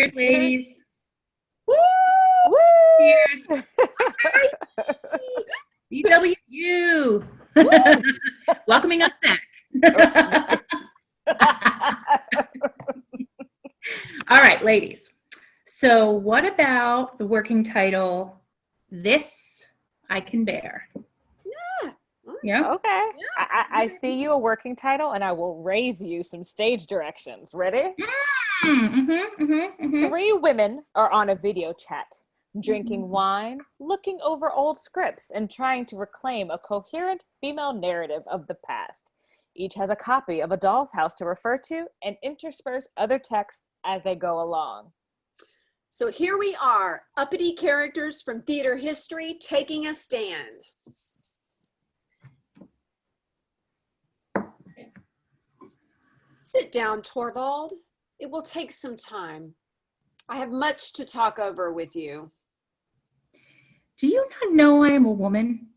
Cheers, ladies. Woo! Cheers. BWU. Welcoming us back. All right, ladies. So what about the working title, This I Can Bear? Yeah. Okay. I see you a working title, and I will raise you some stage directions. Ready? Three women are on a video chat, drinking wine, looking over old scripts, and trying to reclaim a coherent female narrative of the past. Each has a copy of A Doll's House to refer to and intersperse other texts as they go along. So here we are, uppity characters from theater history taking a stand. Sit down, Torvald. It will take some time. I have much to talk over with you. Do you not know I am a woman?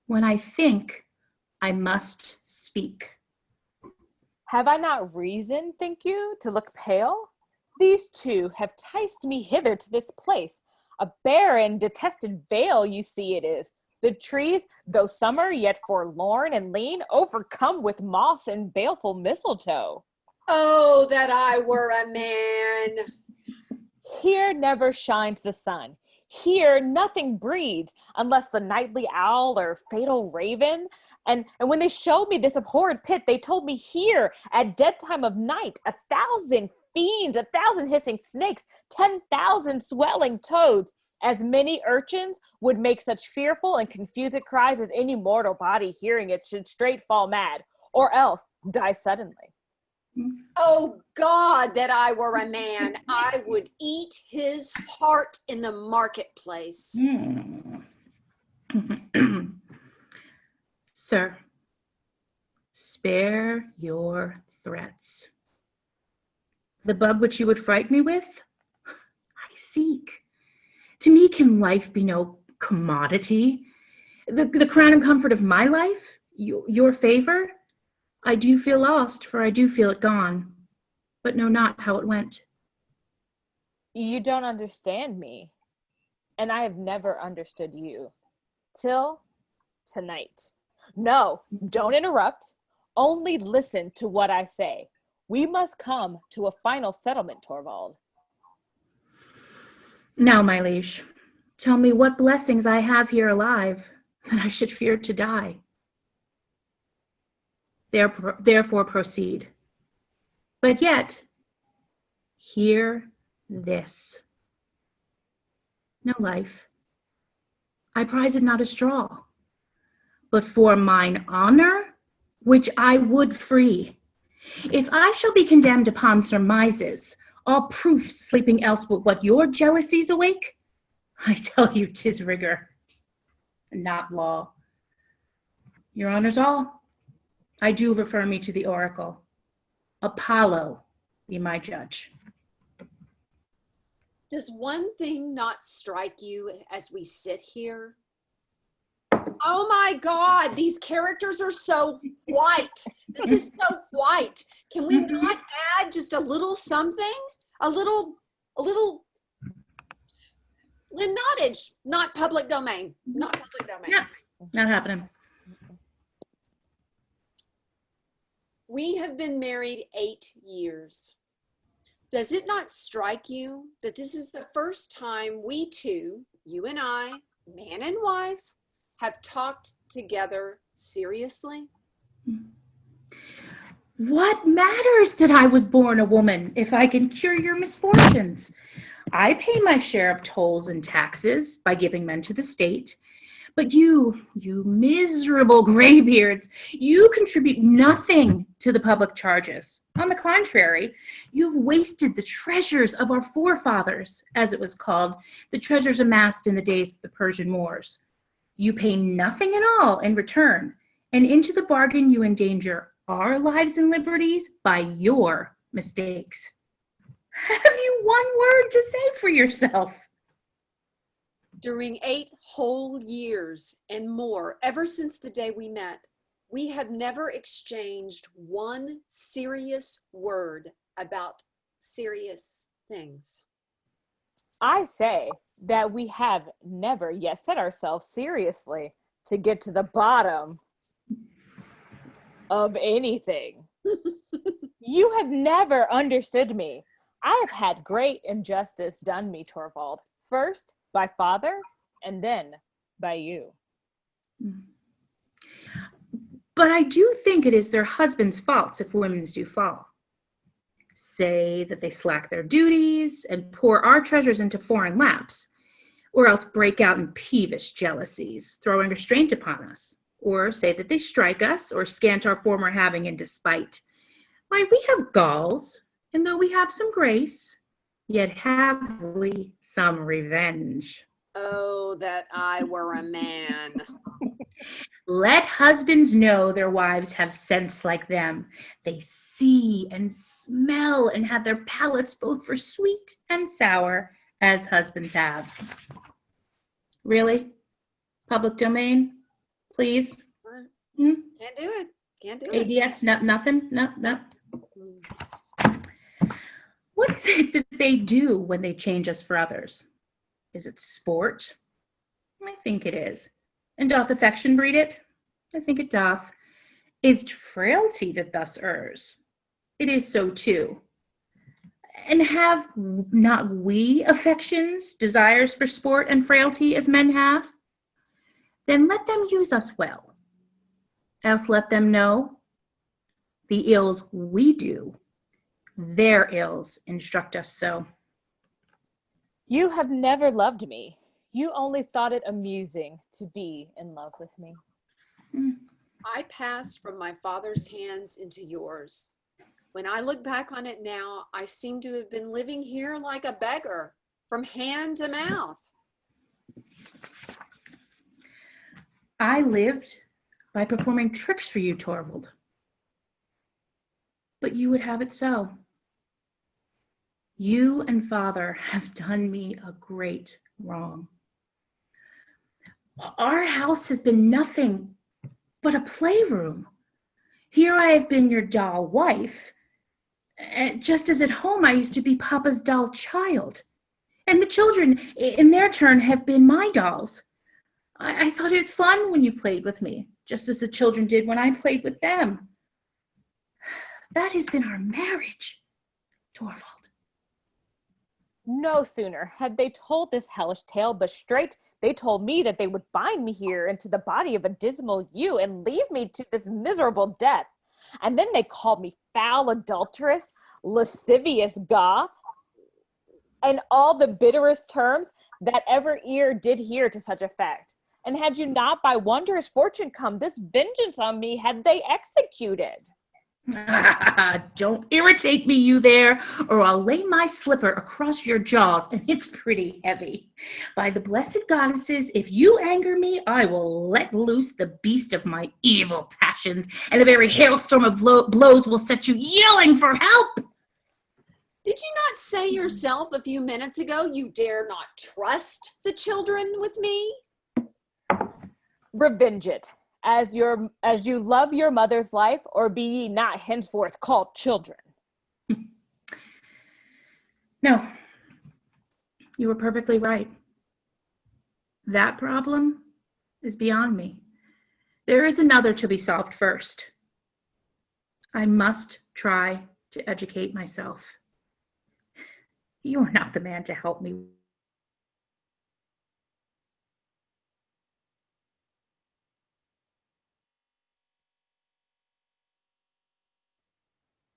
When I think, I must speak. Have I not reason, think you, to look pale? These two have ticed me hither to this place. A barren, detested vale, you see it is. The trees, though summer, yet forlorn and lean, overcome with moss and baleful mistletoe. Oh, that I were a man. Here never shines the sun. Here nothing breathes, unless the nightly owl or fatal raven. And when they showed me this abhorred pit, they told me here, at dead time of night, 1,000 fiends, 1,000 hissing snakes, 10,000 swelling toads, as many urchins would make such fearful and confused cries as any mortal body hearing it should straight fall mad, or else die suddenly. Oh God, that I were a man. I would eat his heart in the marketplace. Sir, spare your threats. The bub which you would fright me with, I seek. To me can life be no commodity. The crown and comfort of my life, your favor, I do feel lost, for I do feel it gone, but know not how it went. You don't understand me, and I have never understood you, till tonight. No, don't interrupt. Only listen to what I say. We must come to a final settlement, Torvald. Now, my liege, tell me what blessings I have here alive, that I should fear to die. Therefore proceed. But yet, hear this. No life. I prize it not a straw, but for mine honor, which I would free. If I shall be condemned upon surmises, all proofs sleeping else but what your jealousies awake, I tell you 'tis rigor, not law. Your honor's all. I do refer me to the oracle. Apollo be my judge. Does one thing not strike you as we sit here? Oh my God, these characters are so white. This is so white. Can we not add just a little something? A little nottage, not public domain. Not public domain. Yeah, not happening. We have been married 8 years. Does it not strike you that this is the first time we two, you and I, man and wife, have talked together seriously? What matters that I was born a woman if I can cure your misfortunes? I pay my share of tolls and taxes by giving men to the state. But you miserable graybeards, you contribute nothing to the public charges. On the contrary, you've wasted the treasures of our forefathers, as it was called, the treasures amassed in the days of the Persian Wars. You pay nothing at all in return, and into the bargain you endanger our lives and liberties by your mistakes. Have you one word to say for yourself? During 8 whole years and more, ever since the day we met, we have never exchanged one serious word about serious things. I say that we have never yet set ourselves seriously to get to the bottom of anything. You have never understood me. I have had great injustice done me, Torvald. First by father, and then by you. But I do think it is their husbands' faults if women do fall. Say that they slack their duties and pour our treasures into foreign laps, or else break out in peevish jealousies, throwing restraint upon us, or say that they strike us or scant our former having in despite. Why, we have galls, and though we have some grace, yet have we some revenge. Oh, that I were a man. Let husbands know their wives have sense like them. They see and smell and have their palates both for sweet and sour, as husbands have. Really? Public domain? Please? Can't do it. Can't do it. ADS? No, nothing? No. What is it that they do when they change us for others? Is it sport? I think it is. And doth affection breed it? I think it doth. Is 't frailty that thus errs? It is so too. And have not we affections, desires for sport and frailty as men have? Then let them use us well. Else let them know the ills we do, their ills instruct us so. You have never loved me. You only thought it amusing to be in love with me. I passed from my father's hands into yours. When I look back on it now, I seem to have been living here like a beggar, from hand to mouth. I lived by performing tricks for you, Torvald. But you would have it so. You and father have done me a great wrong. Our house has been nothing but a playroom. Here I have been your doll wife, just as at home I used to be Papa's doll child. And the children, in their turn, have been my dolls. I thought it fun when you played with me, just as the children did when I played with them. That has been our marriage, Torvald. No sooner had they told this hellish tale, but straight they told me that they would bind me here into the body of a dismal ewe and leave me to this miserable death. And then they called me foul adulteress, lascivious Goth, and all the bitterest terms that ever ear did hear to such effect. And had you not by wondrous fortune come, this vengeance on me had they executed. Don't irritate me, you there, or I'll lay my slipper across your jaws, and it's pretty heavy. By the blessed goddesses, if you anger me, I will let loose the beast of my evil passions, and a very hailstorm of blows will set you yelling for help. Did you not say yourself a few minutes ago you dare not trust the children with me? Revenge it, as you love your mother's life, or be ye not henceforth called children. No, you were perfectly right. That problem is beyond me. There is another to be solved first. I must try to educate myself. You are not the man to help me.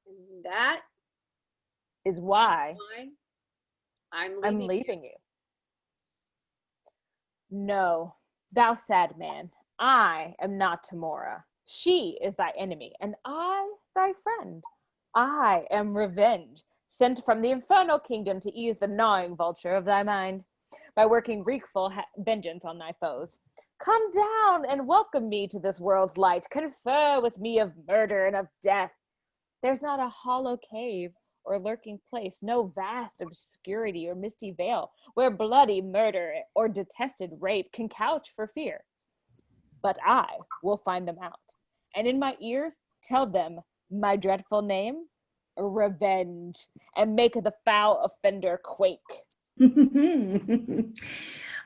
And that Is why I'm leaving you. No, thou sad man, I am not Tamora. She is thy enemy, and I thy friend. I am revenge, sent from the infernal kingdom to ease the gnawing vulture of thy mind, by working wreakful vengeance on thy foes. Come down and welcome me to this world's light. Confer with me of murder and of death. There's not a hollow cave or lurking place, no vast obscurity or misty veil, where bloody murder or detested rape can couch for fear. But I will find them out, and in my ears tell them my dreadful name, Revenge, and make the foul offender quake.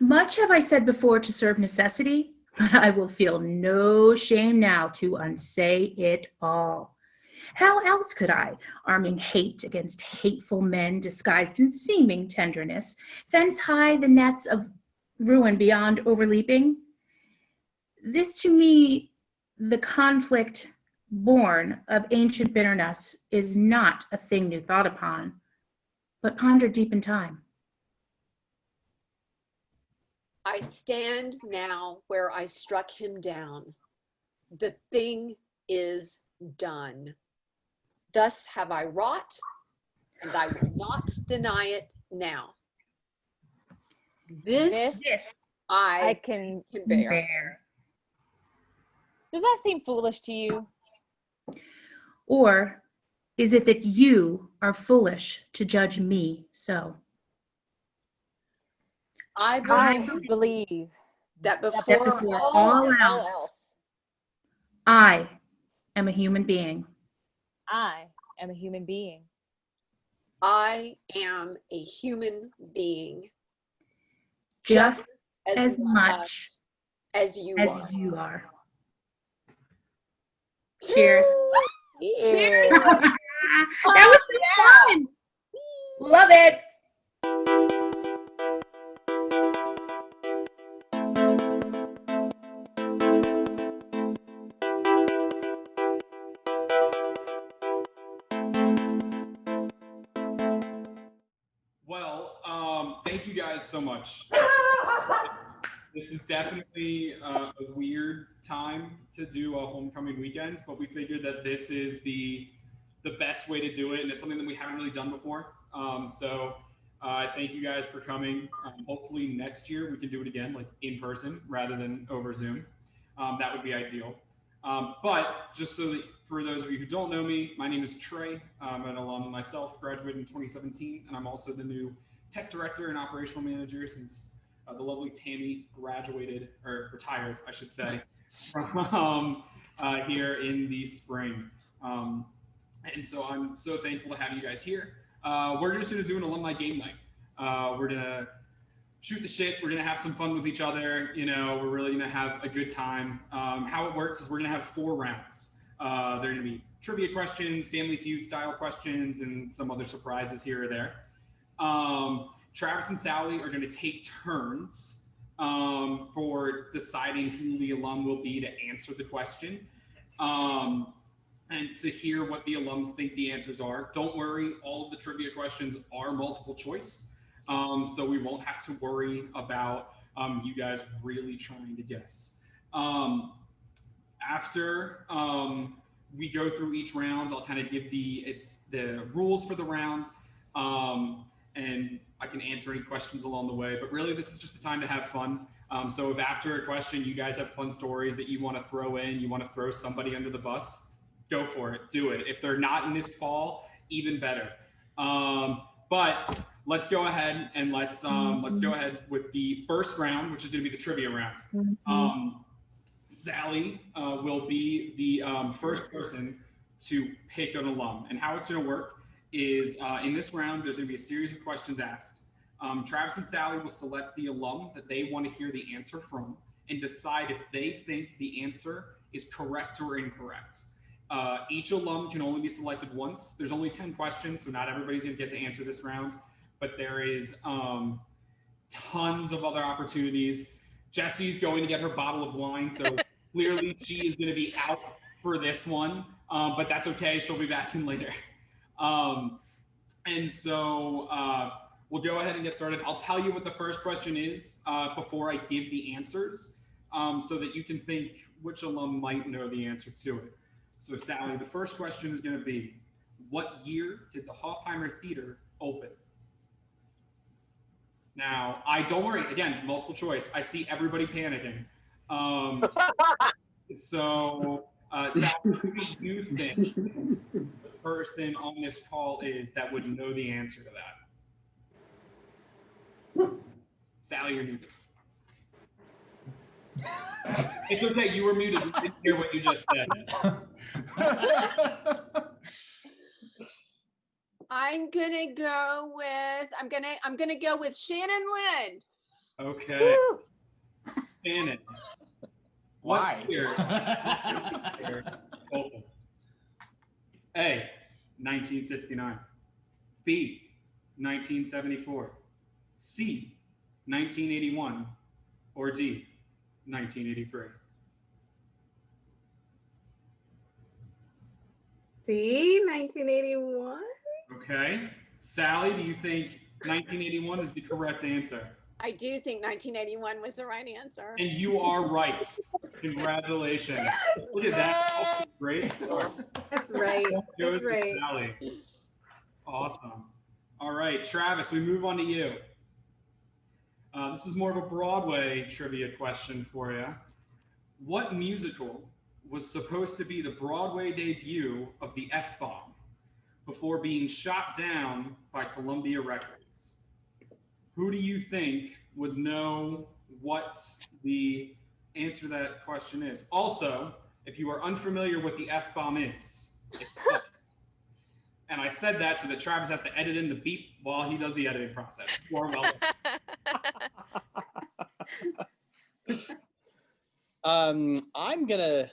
Much have I said before to serve necessity, but I will feel no shame now to unsay it all. How else could I, arming hate against hateful men disguised in seeming tenderness, fence high the nets of ruin beyond overleaping? This to me, the conflict born of ancient bitterness, is not a thing new thought upon, but pondered deep in time. I stand now where I struck him down. The thing is done. Thus have I wrought, and I will not deny it now. This I can bear. Does that seem foolish to you? Or is it that you are foolish to judge me so? I believe that before all else, I am a human being. I am a human being. I am a human being. Just as much as you are. Cheers. Cheers. That was so fun. Love it. Well, thank you guys so much. This is definitely a weird time to do a homecoming weekend, but we figured that this is the best way to do it, and it's something that we haven't really done before. So thank you guys for coming. Hopefully next year we can do it again, like in person rather than over Zoom. That would be ideal. But just so that for those of you who don't know me, my name is Trey. I'm an alum myself, graduated in 2017, and I'm also the new tech director and operational manager since the lovely Tammy graduated, or retired, I should say, from here in the spring. And so I'm so thankful to have you guys here. We're just going to do an alumni game night. We're going to shoot the shit. We're going to have some fun with each other. You know, we're really going to have a good time. How it works is we're going to have 4 rounds. There are going to be trivia questions, Family Feud style questions, and some other surprises here or there. Travis and Sally are going to take turns for deciding who the alum will be to answer the question. And to hear what the alums think the answers are. Don't worry, all of the trivia questions are multiple choice. So we won't have to worry about you guys really trying to guess. After we go through each round, I'll kind of give the rules for the round, and I can answer any questions along the way. But really, this is just the time to have fun. So if after a question you guys have fun stories that you want to throw in, you want to throw somebody under the bus, go for it, do it. If they're not in this call, even better. But let's go ahead and let's go ahead with the first round, which is going to be the trivia round. Sally will be the first person to pick an alum, and how it's going to work is in this round there's going to be a series of questions asked. Travis and Sally will select the alum that they want to hear the answer from and decide if they think the answer is correct or incorrect. Each alum can only be selected once. There's only 10 questions, so not everybody's going to get to answer this round, but there is tons of other opportunities. Jesse's going to get her bottle of wine, so clearly she is going to be out for this one, but that's okay. She'll be back in later. And so we'll go ahead and get started. I'll tell you what the first question is before I give the answers, so that you can think which alum might know the answer to it. So Sally, the first question is going to be, what year did the Hofheimer Theater open? Now, don't worry, again, multiple choice. I see everybody panicking. So Sally, who do you think the person on this call is that would know the answer to that? Sally, you're muted. It's okay, you were muted. We didn't hear what you just said. I'm gonna go with Shannon Lynn. Okay. Shannon. Why? What year? Colton. A, 1969. B, 1974. C, 1981. Or D, 1983. See, 1981. Okay. Sally, do you think 1981 is the correct answer? I do think 1981 was the right answer. And you are right. Congratulations. Look at that. Great start. That's right. Goes That's to right. Sally. Awesome. All right, Travis, we move on to you. This is more of a Broadway trivia question for you. What musical was supposed to be the Broadway debut of the F-bomb before being shot down by Columbia Records? Who do you think would know what the answer to that question is? Also, if you are unfamiliar what the F-bomb is, and I said that so that Travis has to edit in the beep while he does the editing process. Or well. I'm going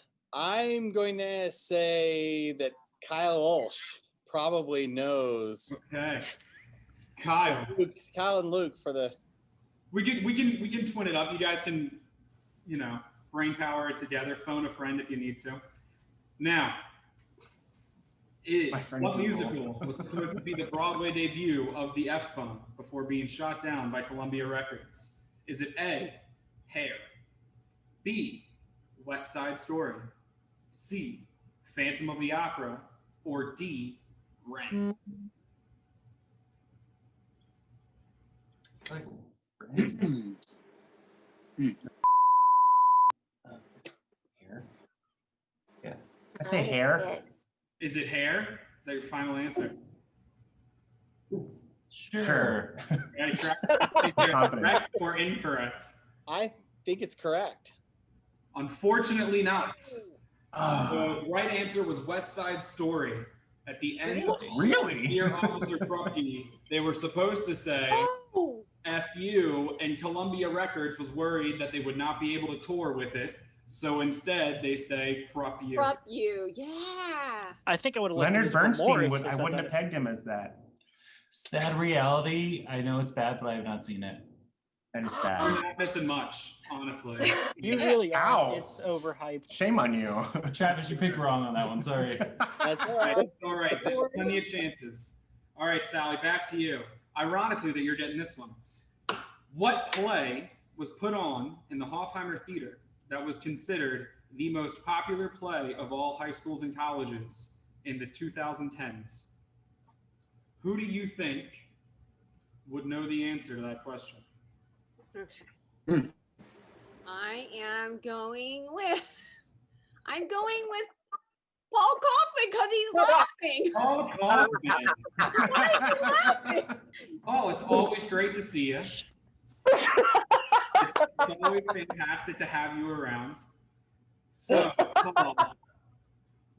to say that Kyle Ulsh probably knows. Okay. Kyle. Kyle and Luke for the. We can twin it up. You guys can, brain power it together. Phone a friend if you need to. Now, what musical was supposed to be the Broadway debut of the F-bomb before being shot down by Columbia Records? Is it A, Hair, B, West Side Story, C, Phantom of the Opera, or D, Rent? Hair. Yeah. I say Hair. Is it Hair? Is that your final answer? Sure. Correct or incorrect? I think it's correct. Unfortunately not. The right answer was West Side Story. At the end of Really? Dear Officer Krupke, they were supposed to say F you, and Columbia Records was worried that they would not be able to tour with it. So instead, they say Krupp you. Krupp you, yeah. I think I would have liked Leonard the musical more Bernstein if they I said wouldn't that. have pegged him as that. Sad reality. I know it's bad, but I have not seen it. That is You're sad. not missing much, honestly. You really are. Ow. It's overhyped. Shame on you. Travis, you picked wrong on that one. Sorry. That's All right, all right. There's plenty of chances. All right, Sally, back to you. Ironically that you're getting this one. What play was put on in the Hofheimer Theater that was considered the most popular play of all high schools and colleges in the 2010s? Who do you think would know the answer to that question? Okay. I am going with Paul Kaufman because he's laughing. Oh, Kaufman. Why is he laughing? Oh, it's always great to see you. It's always fantastic to have you around. So, Paul,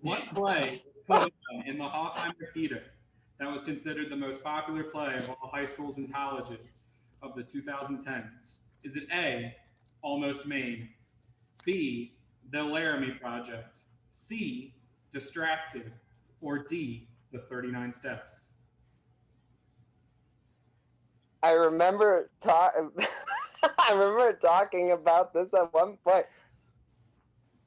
what play was put on in the Hofheimer Theater that was considered the most popular play of all high schools and colleges of the 2010s? Is it A, Almost Maine, B, The Laramie Project, C, Distracted, or D, The 39 Steps? I remember talking about this at one point.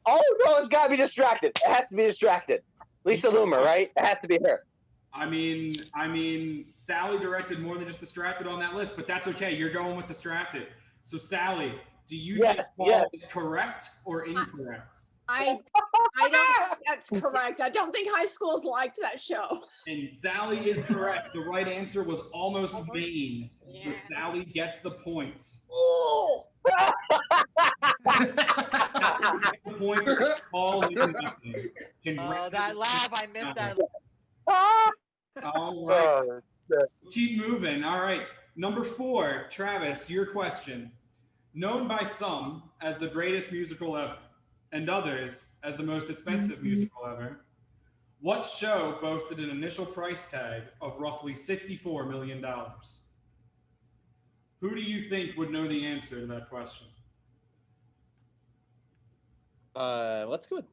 Oh no, it's gotta be Distracted. It has to be Distracted. Lisa Loomer, right? It has to be her. I mean, Sally directed more than just Distracted on that list, but that's okay. You're going with Distracted. So, Sally, do you think Paul is correct or incorrect? I don't think that's correct. I don't think high schools liked that show. And Sally is correct. The right answer was Almost Maine. So Yeah. Sally gets the points. Oh. The point for Paul is nothing. Oh, that laugh. I missed that. All right. Keep moving. All right. Number 4, Travis, your question. Known by some as the greatest musical ever, and others as the most expensive musical ever, What show boasted an initial price tag of roughly $64 million? Who do you think would know the answer to that question? Let's go with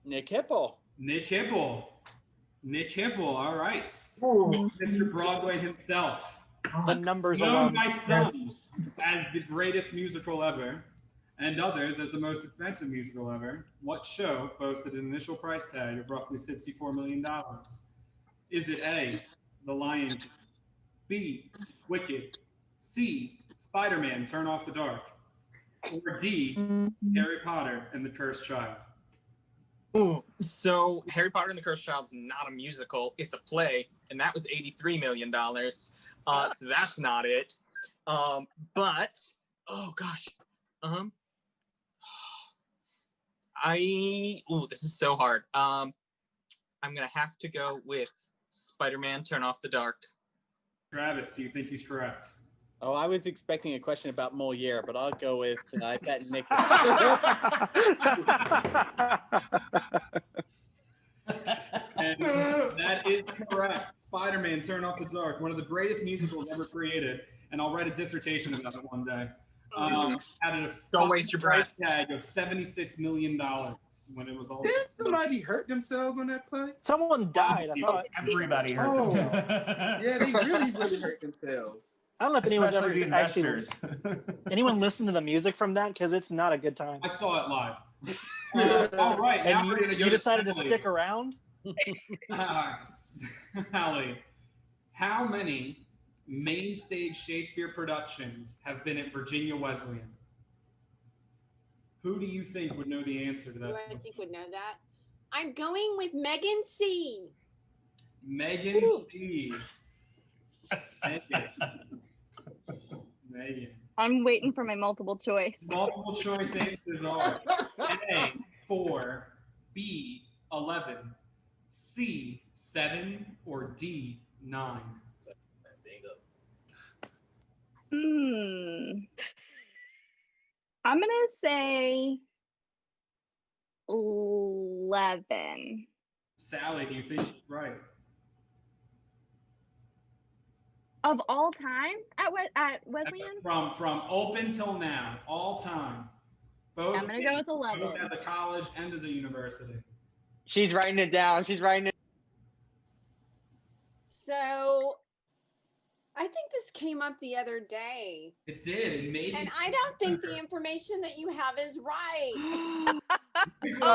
Nick Hipple. Nick Hipple. Nick Hipple, all right. Ooh. Mr. Broadway himself. The numbers Known alone. by some as the greatest musical ever, and others as the most expensive musical ever, what show boasted an initial price tag of roughly $64 million? Is it A, The Lion King, B, Wicked, C, Spider-Man, Turn Off the Dark, or D, Harry Potter and the Cursed Child? Ooh, so Harry Potter and the Cursed Child is not a musical, it's a play, and that was $83 million. So that's not it. But, oh gosh. This is so hard. I'm gonna have to go with Spider-Man, Turn Off the Dark. Travis, do you think he's correct? Oh, I was expecting a question about Moliere, but I'll go with that Nick. And that is correct. Spider-Man, Turn Off the Dark, one of the greatest musicals ever created, and I'll write a dissertation about it one day. Had a Don't waste your price breath. tag of $76 million when it was all. Did somebody hurt themselves on that play? Someone died. I thought. Everybody hurt Oh. themselves. Yeah, they really hurt themselves. I don't know if anyone's ever Especially the actually investors. anyone listened to the music from that because it's not a good time. I saw it live. All right, now And we're gonna go you decided to Sally. stick around. Sally, how many main stage Shakespeare productions have been at Virginia Wesleyan? Who do you think would know the answer to that Who I question? think would know that? I'm going with Megan C. Megan C. Megan. I'm waiting for my multiple choice. Multiple choice answers are A, 4, B, 11, C, 7, or D, 9. I'm gonna say 11. Sally, do you think she's right? Of all time at Wesleyan? From open till now, all time. Both I'm gonna go with 11. both as a college and as a university. She's writing it down. She's writing it. So I think this came up the other day. It did. It made And me. I don't think the information that you have is right. So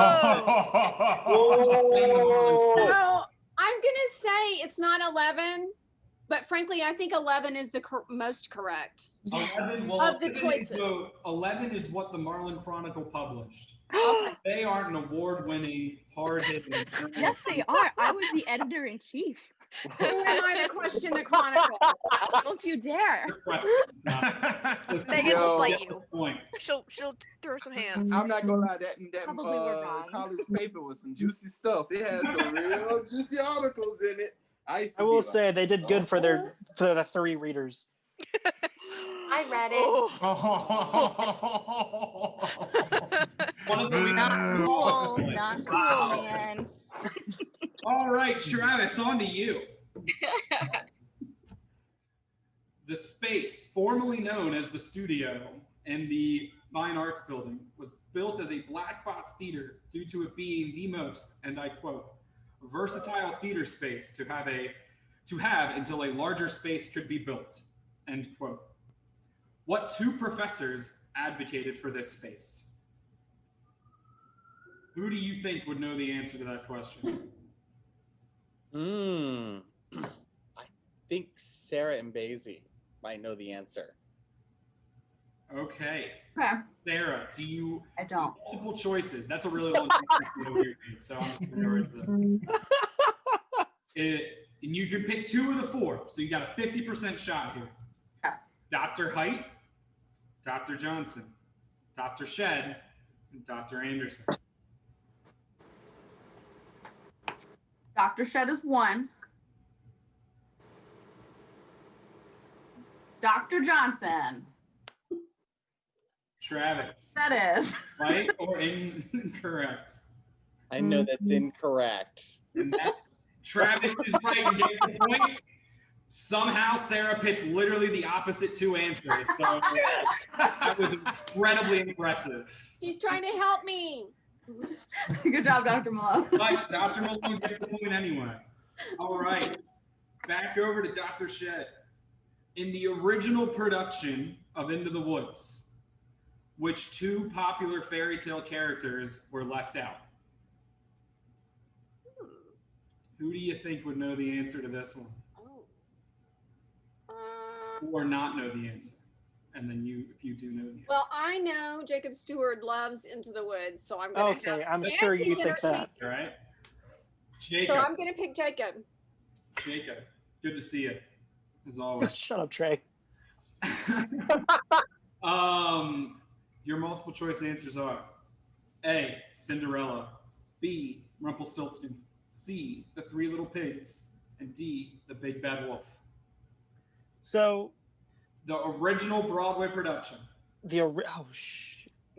I'm going to say it's not 11, but frankly, I think 11 is the most correct 11, of the 11 choices. 11 is what the Marlin Chronicle published. They aren't an award-winning, hard-hitting. Yes, they are. I was the editor in chief. Who am I to question the Chronicle? Don't you dare. Megan will fight you. Point. She'll throw some hands. I'm not gonna lie, that Probably we're wrong. college paper was some juicy stuff. It had some real juicy articles in it. I will say they did good for the 3 readers. I read it. Not cool. Not cool, man. All right, Travis, on to you. The space, formerly known as the studio and the Fine Arts Building, was built as a black box theater due to it being the most, and I quote, versatile theater space to have until a larger space could be built, end quote. What 2 professors advocated for this space? Who do you think would know the answer to that question? I think Sarah and Basie might know the answer. Okay. Okay. Sarah, do you? I don't. Multiple choices. That's a really long question. So I'm going to go into that. And you can pick 2 of the 4. So you got a 50% shot here. Okay. Dr. Height, Dr. Johnson, Dr. Shed, and Dr. Anderson. Dr. Shed is 1. Dr. Johnson. Travis. That is. Right or incorrect? I know that's incorrect. And Travis is right and gets the point. Somehow Sarah picks literally the opposite two answers. So that was incredibly impressive. He's trying to help me. Good job, Dr. Malone. But Dr. Malone gets the point anyway. All right. Back over to Dr. Shed. In the original production of Into the Woods, which two popular fairy tale characters were left out? Who do you think would know the answer to this one? Or not know the answer? And then if you do know the answer. Well, I know Jacob Stewart loves Into the Woods, so I'm going to Okay, I'm sure you think that. All right. Jacob. So I'm going to pick Jacob. Jacob, good to see you, as always. Shut up, Trey. Your multiple choice answers are A, Cinderella, B, Rumpelstiltskin, C, The Three Little Pigs, and D, The Big Bad Wolf. So, the original Broadway production.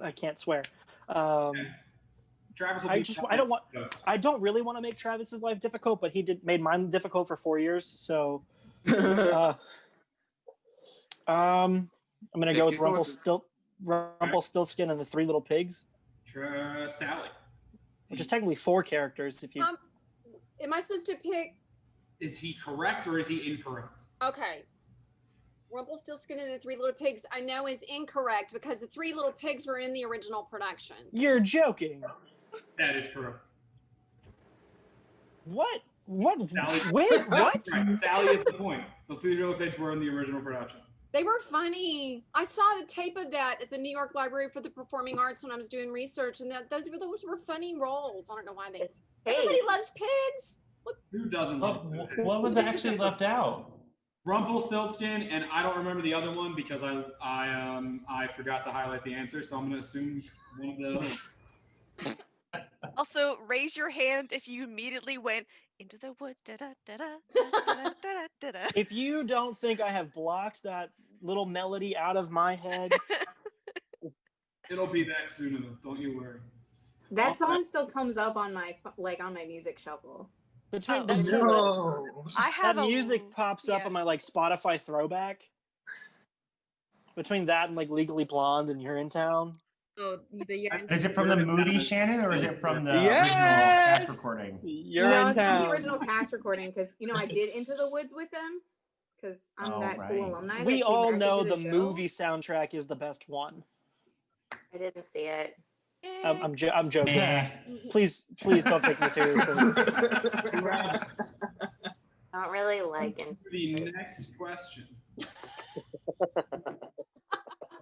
I can't swear. Travis will I don't really want to make Travis's life difficult, but he made mine difficult for 4 years. So, I'm gonna go with Rumpelstiltskin and the Three Little Pigs. Sally. Which is technically 4 characters. If you am I supposed to pick? Is he correct or is he incorrect? Okay. Rumpelstiltskin and the Three Little Pigs, I know is incorrect because the Three Little Pigs were in the original production. You're joking. That is correct. What? What? Sally, Wait, what? Right. Sally is the point. The Three Little Pigs were in the original production. They were funny. I saw the tape of that at the New York Library for the Performing Arts when I was doing research, and those were funny roles. I don't know why everybody loves pigs. Who doesn't love pigs? What was actually left out? Rumpelstiltskin, and I don't remember the other one because I forgot to highlight the answer, so I'm going to assume one of the other ones. Also, raise your hand if you immediately went into the woods. Da da da da da da da da. If you don't think I have blocked that little melody out of my head, it'll be back soon enough. Don't you worry. That song still comes up on my music shuffle. Between I have that music pops up on my Spotify throwback. Between that and Legally Blonde and You're in Town. Oh, Is it from the movie, Shannon, or is it from the original cast recording? No, it's from the original cast recording because I did Into the Woods with them because I'm cool alumni. We all know the movie soundtrack is the best one. I didn't see it. I'm joking. Please don't take me seriously. I don't really like it. The next question.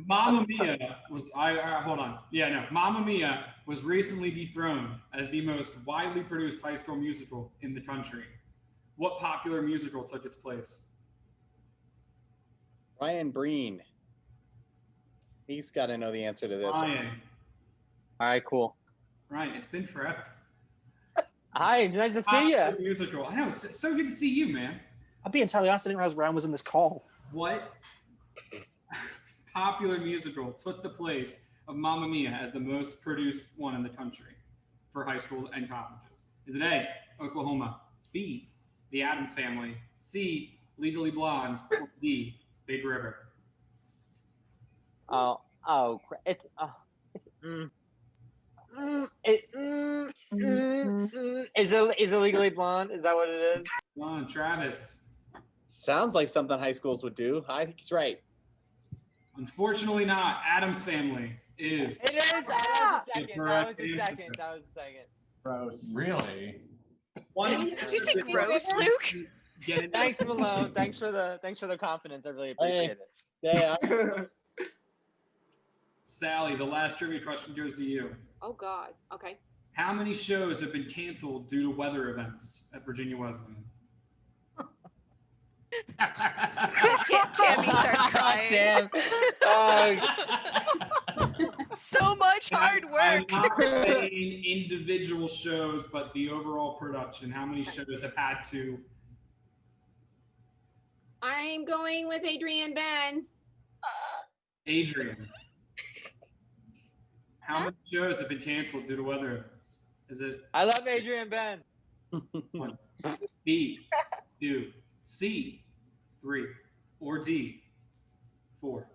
Mamma Mia was hold on. Yeah, no. Mamma Mia was recently dethroned as the most widely produced high school musical in the country. What popular musical took its place? Ryan Breen. He's got to know the answer to this one. All right, cool. Ryan, it's been forever. Hi, nice to see you. Musical. I know, it's so good to see you, man. I'll be entirely honest, I didn't realize Ryan was in this call. What popular musical took the place of Mamma Mia as the most produced one in the country for high schools and colleges? Is it A, Oklahoma, B, The Addams Family, C, Legally Blonde, or D, Big River? Is it Legally Blonde? Is that what it is? Come on, Travis. Sounds like something high schools would do. I think he's right. Unfortunately not. Addams Family is. It is. That was the second. correct That was the second. Gross. Really? Did you say gross, Luke? Thanks, Malone. Thanks for the confidence. I really appreciate it. Yeah. Sally, the last trivia question goes to you. Oh God. Okay. How many shows have been canceled due to weather events at Virginia Wesleyan? Tammy starts crying. Damn. So much hard work. I'm not saying individual shows, but the overall production. How many shows have had to? I'm going with Adrienne Ben. Adrian. How many shows have been canceled due to weather events? Is it I love Adrian Ben. 1, B, 2, C, 3, or D, 4?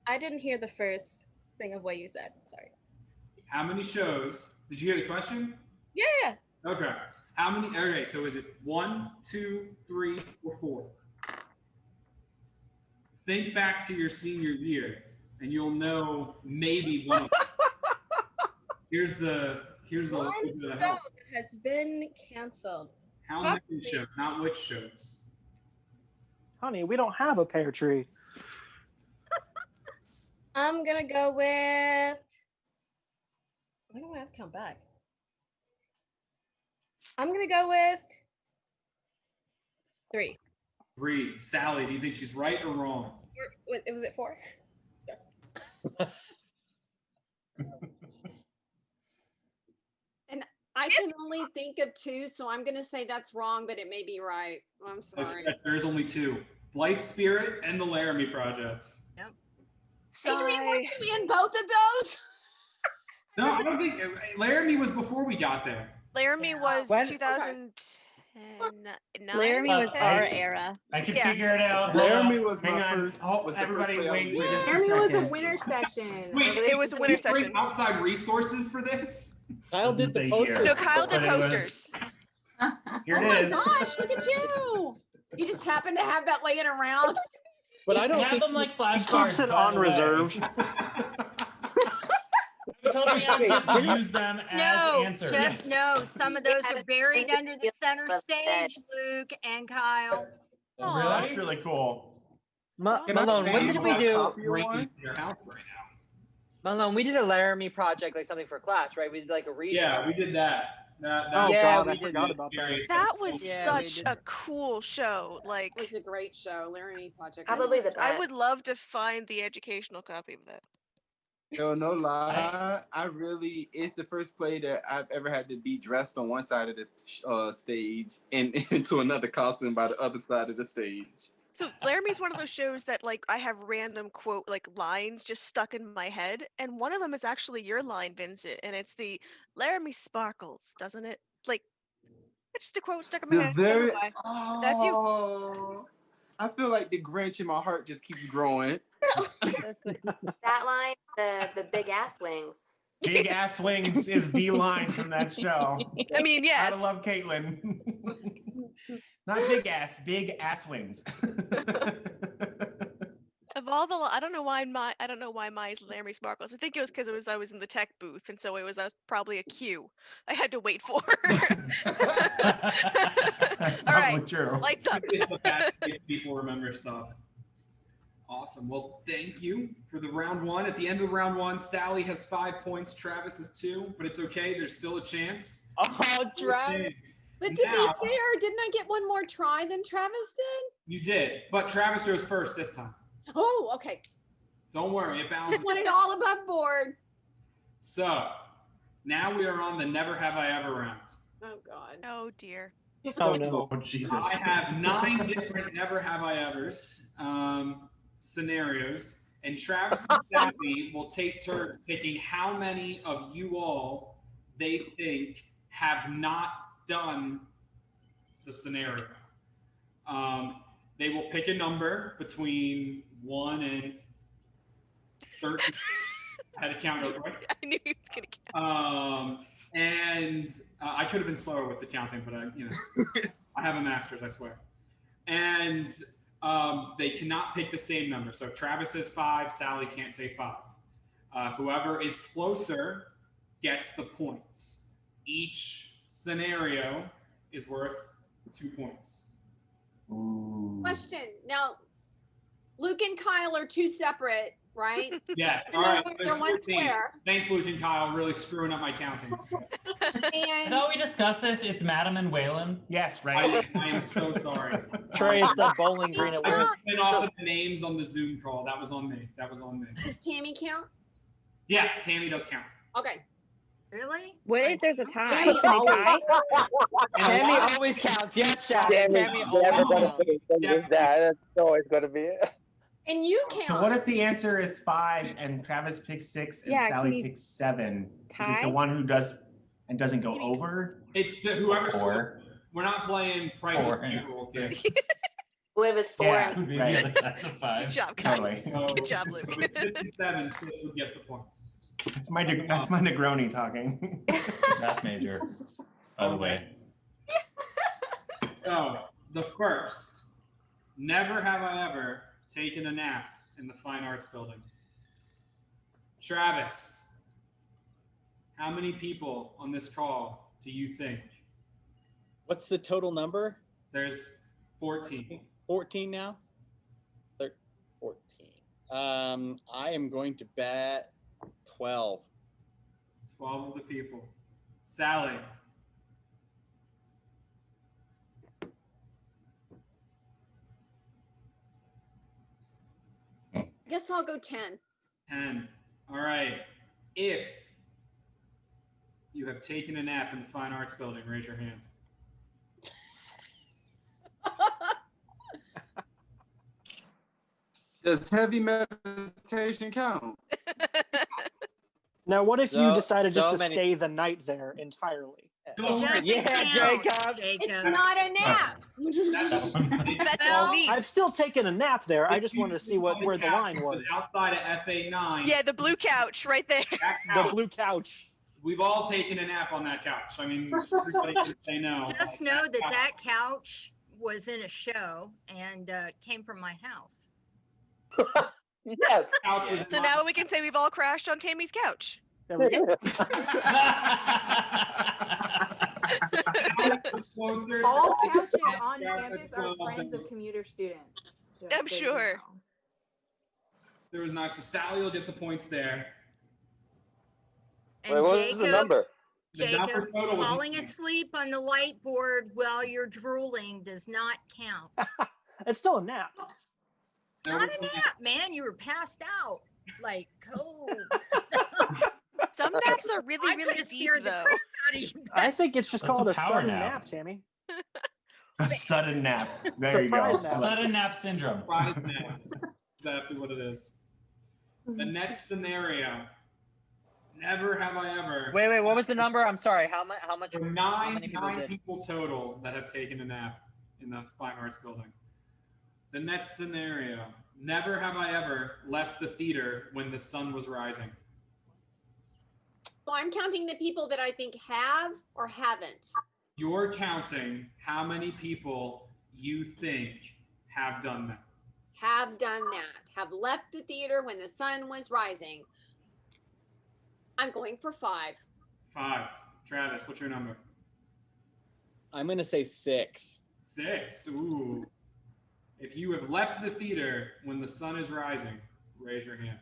I didn't hear the first thing of what you said. Sorry. How many shows? Did you hear the question? Yeah. Okay. How many? Okay, so is it 1, 2, 3, or 4? Think back to your senior year, and you'll know maybe one of them. Here's the One show that has been canceled. How many shows? Not which shows. Honey, we don't have a pear tree. I'm gonna go with. I don't have to count back. I'm gonna go with 3. 3. Sally, do you think she's right or wrong? Was it 4? And I can only think of 2, so I'm going to say that's wrong, but it may be right. I'm sorry. There's only 2. Blight Spirit and the Laramie Project. Yep. Adrian, weren't you in both of those? No, I don't think Laramie was before we got there. Laramie was When? 2009. Laramie was our era. I can figure it out. Laramie was Hang my on. first. Oh, was the everybody first play I wait was for in. just a Laramie was a second. winter session. Wait, It was a winter did we bring session. outside resources for this? Kyle did the posters. No, Kyle did But it was- posters. Here Oh it my is. gosh, look at you. You just happen to have that laying around. But I don't have think them like He flashcards. keeps it by on the way. reserve. I was hoping I would get to use them as No, answers. just no. Some of those are buried under the center stage, Luke and Kyle. Really? That's really cool. Malone, what did we do? Bringing your house right now. Malone, we did a Laramie project, like something for class, right? We did like a reading. Yeah, we did that. Oh Yeah, God, we I did forgot about that. That was Yeah, such we did. a cool show. Like, It was a great show, Laramie Project. Probably the I best. would love to find the educational copy of that. Yo, no lie. It's the first play that I've ever had to be dressed on one side of the stage and into another costume by the other side of the stage. So Laramie's one of those shows that like I have random quote like lines just stuck in my head, and one of them is actually your line, Vincent, and it's the Laramie sparkles, doesn't it? Like it's just a quote stuck in my head. I don't know why. That's you. Oh, I feel like the Grinch in my heart just keeps growing. That line, the big ass wings. Big ass wings is the line from that show. I mean, yes. Gotta love Caitlin. Not big ass wings. Of all the, I don't know why mine's Laramie sparkles. I think it was because I was in the tech booth, and so that was probably a cue I had to wait for. That's All probably right, true. lights up. It's the best if people remember stuff. Awesome. Well, thank you for the round one. At the end of the round one, Sally has 5 points, Travis has 2, but it's okay. There's still a chance. Oh, Travis. But to Now- be fair, didn't I get one more try than Travis did? You did, but Travis goes first this time. Oh, okay. Don't worry, it balances. Just want it all above board. So, now we are on the Never Have I Ever round. Oh God. Oh dear. Oh no. Oh, Jesus. I have 9 different Never Have I Evers scenarios, and Travis and Stephanie will take turns picking how many of you all they think have not done the scenario. They will pick a number between 1 and 30. I had to count real quick. I knew he was gonna count. And I could have been slower with the counting, but I have a master's, I swear. And they cannot pick the same number. So if Travis says 5, Sally can't say 5. Whoever is closer gets the points. Each scenario is worth 2 points. Ooh. Question. Now, Luke and Kyle are 2 separate, right? Yes. And All right. they're There's one 14. square. Thanks, Luke and Kyle. Really screwing up my counting. I And thought we discussed this. It's Madam and Whalen. Yes, right. I am so sorry. Trey, it's that bowling green at I work. went off of the names on the Zoom call. That was on me. does Tammy count? Yes, Tammy does count. Okay. Really? What if there's a tie? Tammy Can they tie? Tammy always counts. Yes, Shaq. Tammy's Tammy never always gonna counts. be that. That's always gonna be it. And you So count. what if the answer is 5 and Travis picks 6 and Yeah, Sally can you picks 7? Is it tie? the one who does and doesn't go over. It's whoever. 4. We're not playing Price Four is Right rules here. What if it's 4 Yeah, and right. That's a 5. Good job, guys. Totally. Good job, Luke. If it's 57, 6 would get the points. That's my Negroni talking. Math major, by the way. So, the first. Never have I ever taken a nap in the Fine Arts Building. Travis, how many people on this call do you think? What's the total number? There's 14. 14 now? 14. I am going to bet 12. 12 of the people. Sally. I guess I'll go 10. 10. All right. If you have taken a nap in the Fine Arts Building, raise your hand. Does heavy meditation count? Now, what if you decided just to many- stay the night there entirely? Yeah, Jacob. It's not a nap. That's neat. I've still taken a nap there. I just wanted to see where the line was. Outside of FA9. Yeah, the blue couch right there. The blue couch. We've all taken a nap on that couch. I mean, everybody can say no. Just know that couch was in a show and came from my house. Yes. So now we can say we've all crashed on Tammy's couch. There we go. All couches on campus are friends of commuter students. just I'm so you sure. know. There was not. So Sally will get the points there. And Wait, what was the number? The number Jacob, total was falling asleep on the whiteboard while you're drooling does not count. It's still a nap. Not a nap, man. You were passed out. Like, oh. Some naps are really, I really could've deep, scared the though. crap out of you. I think it's just That's called a a power sudden nap. nap, Tammy. A sudden nap. There you Surprise go. nap. Sudden nap syndrome. Surprise nap. Exactly what it is. The next scenario. Never have I ever. Wait, what was the number? I'm sorry. How much? How There were many nine did? people total that have taken a nap in the Fine Arts Building. The next scenario. Never have I ever left the theater when the sun was rising. So I'm counting the people that I think have or haven't. You're counting how many people you think have done that. Have done that. Have left the theater when the sun was rising. I'm going for 5. 5. Travis, what's your number? I'm going to say 6. 6. Ooh. If you have left the theater when the sun is rising, raise your hand.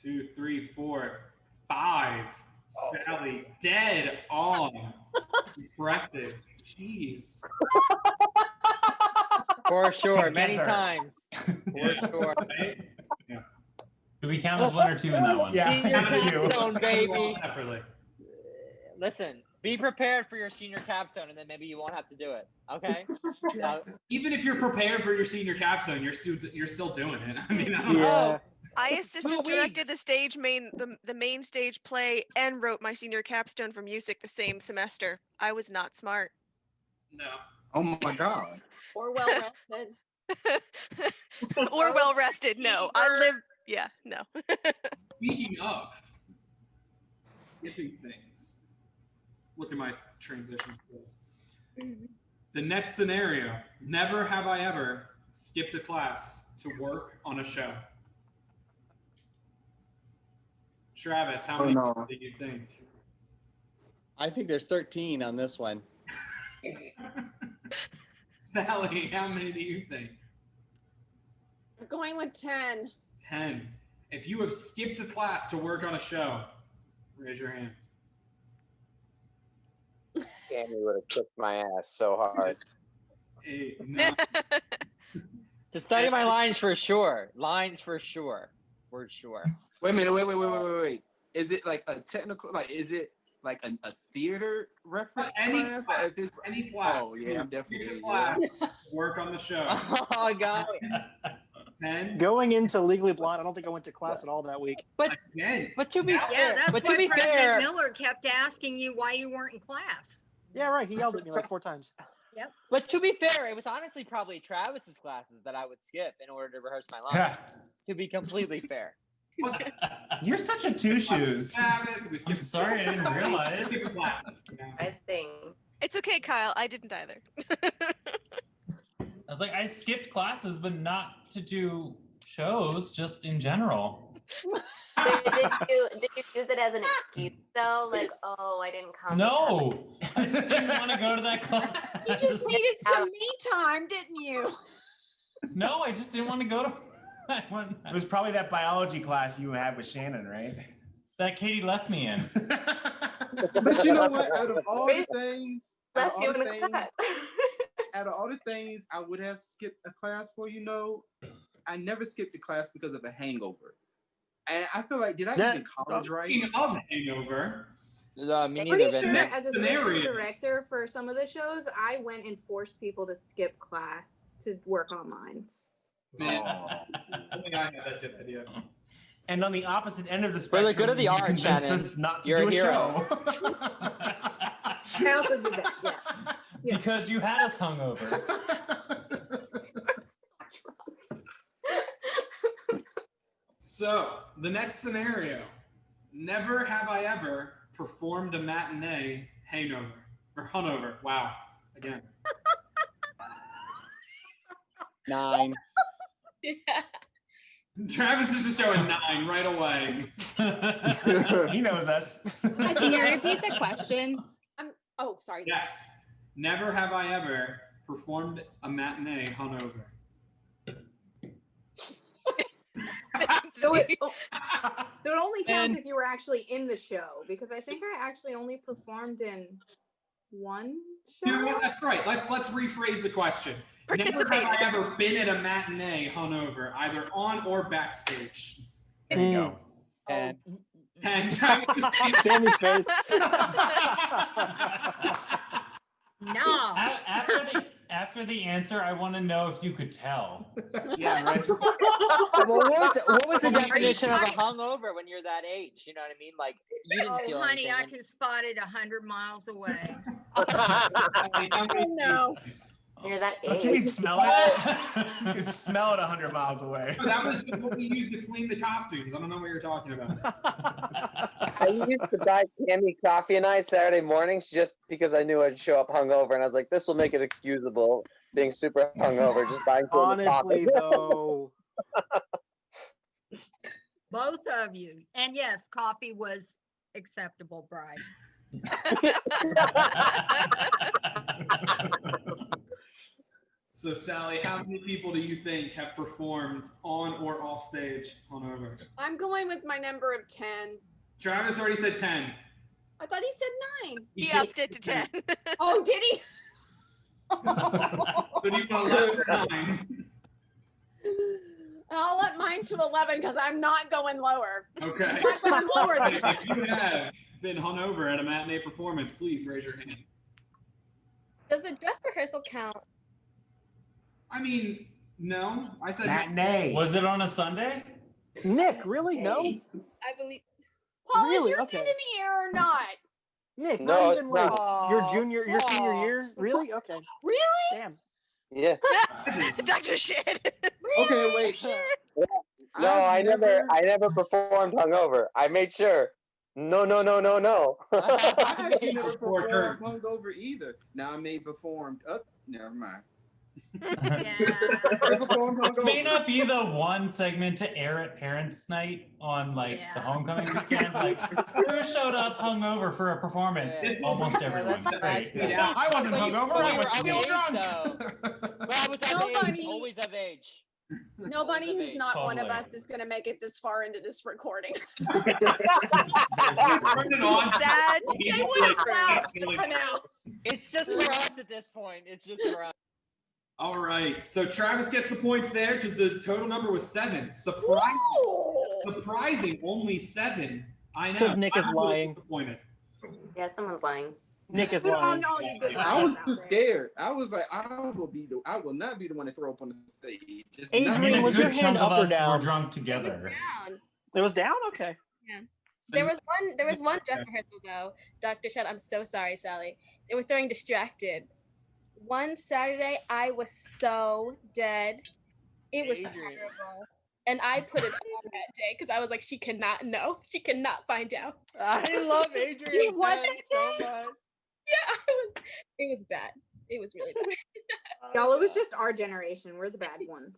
2, 3, 4, 5. Sally, dead on. Impressive. Jeez. For sure, many Together. times. For sure. Right? Yeah. Do we count as 1 or 2 in that one? Be your Count as 2. capstone, baby. Separately. Listen, be prepared for your senior capstone, and then maybe you won't have to do it. Okay? Now, Even if you're prepared for your senior capstone, you're still doing it. I mean, I don't know. Yeah. I assistant 2 directed weeks. the main stage play and wrote my senior capstone for music the same semester. I was not smart. No. Oh my God. Or well rested. Or well rested. No. I live yeah, no. Speaking of skipping things, look at my transition skills. The next scenario, never have I ever skipped a class to work on a show. Travis, how many no. do you think? I think there's 13 on this one. Sally, how many do you think? I'm going with 10. 10. If you have skipped a class to work on a show, raise your hand. Tammy would have kicked my ass so hard. 8, 9. to study my lines for sure. Lines for sure. For sure. Wait a minute. Wait. Is it like a technical? Like, is it like a theater reference Any class? class. Or if it's- Any class. Oh yeah, I'm Skip definitely. a class, work on the show. Oh, God. 10. Going into Legally Blonde, I don't think I went to class at all that week. But Again. to be Yeah, fair, that's but why to be President fair, Miller kept asking you why you weren't in class. Yeah, right. He yelled at me like 4 times. Yep. but to be fair, it was honestly probably Travis's classes that I would skip in order to rehearse my lines. To be completely fair. You're such a two shoes. I'm sorry, I didn't realize. I think. It's okay, Kyle. I didn't either. I was like, I skipped classes, but not to do shows, just in general. Did you use it as an excuse though? Like, oh, I didn't come. No, I just didn't want to go to that class. You just needed some me time, didn't you? No, I just didn't want to go to that one. It was probably that biology class you had with Shannon, right? That Katie left me in. But you know what? Out of all the things, Left you in a class. out of all the things I would have skipped a class for, I never skipped a class because of a hangover. And I feel like, did I even college right? Speaking of hangover, me Pretty neither, sure Vincent. as assistant director for some of the shows, I went and forced people to skip class to work on lines. Man, only I had that tip idea. And on the opposite end of the For spectrum, the good of the you art, convinced Shannon, us not to you're do a a hero. show. I also did that, yes. Because you had us hungover. So, the next scenario. Never have I ever performed a matinee hangover. Or hunover. Wow. Again. 9. Yeah. Travis is just going 9 right away. He knows us. Can you repeat the question? Oh, sorry. Yes. Never have I ever performed a matinee hungover. So it only counts if you were actually in the show, because I think I actually only performed in one show. You know what? That's right. Let's rephrase the question. Never have I ever been at a matinee hungover, either on or backstage. There you go. And 10. Sammy's face. No. After the answer, I want to know if you could tell. Yeah, right. What was the definition of a hungover when you're that age? You know what I mean? Like, you didn't feel Honey, I anything. can spot it 100 miles away. Oh, no. You're that Don't age. you mean smell it? You can smell it 100 miles away. That was just what we used to clean the costumes. I don't know what you're talking about. I used to buy Candy Coffee and I Saturday mornings just because I knew I'd show up hungover, and I was like, this will make it excusable being super hungover. Just buying Candy Honestly, Coffee. though. Both of you. And yes, coffee was acceptable bribe. So, Sally, how many people do you think have performed on or off stage hungover? I'm going with my number of 10. Travis already said 10. I thought he said 9. He upped it to 10. Oh, did he? So do you want to let 9? I'll let mine to 11 because I'm not going lower. Okay. I'm not going lower than If 10. you have been hungover at a matinee performance, please raise your hand. Does the dress rehearsal count? I mean, no. I said matinee. Was it on a Sunday? Nick, really? No? I believe. Paul, Really? is your Okay. kid in the air or not? Nick, No, not it's even like not. your senior year? Really? Okay. Really? Damn. Yeah. Dr. Shit. Okay, wait. No, I never performed hungover. I made sure. No. I actually never performed hungover either. Now I may performed. Never mind. May not be the one segment to air at parents' night on like the homecoming weekend. Like, who showed up hungover for a performance? Almost everyone. Great. I wasn't hungover. I was still drunk. But I was of age, always of age. Nobody Always who's of not age. one of us is going to make it this far into this recording. Sad. They would have laughed now. It's just for us at this point. It's just for us. All right. So Travis gets the points there because the total number was 7. Surprising, only 7. I know. Because Nick is I'm really lying. disappointed. Yeah, someone's lying. Nick is Put lying. on all you good I was lies too out there. scared. I was like, I will not be the one to throw up on the stage. It's I mean, Adrian, a was good your hand chunk of up or us were down? drunk together. Down. It was down? Okay. Yeah. There was one dress rehearsal though. Dr. Shed, I'm so sorry, Sally. It was during Distracted. One Saturday, I was so dead. It was Adrian. terrible. And I put it on that day because I was like, she cannot know. She cannot find out. I love Adrian You won Ben that so day? much. Yeah, it was bad. It was really bad. Y'all, it was just our generation. We're the bad ones.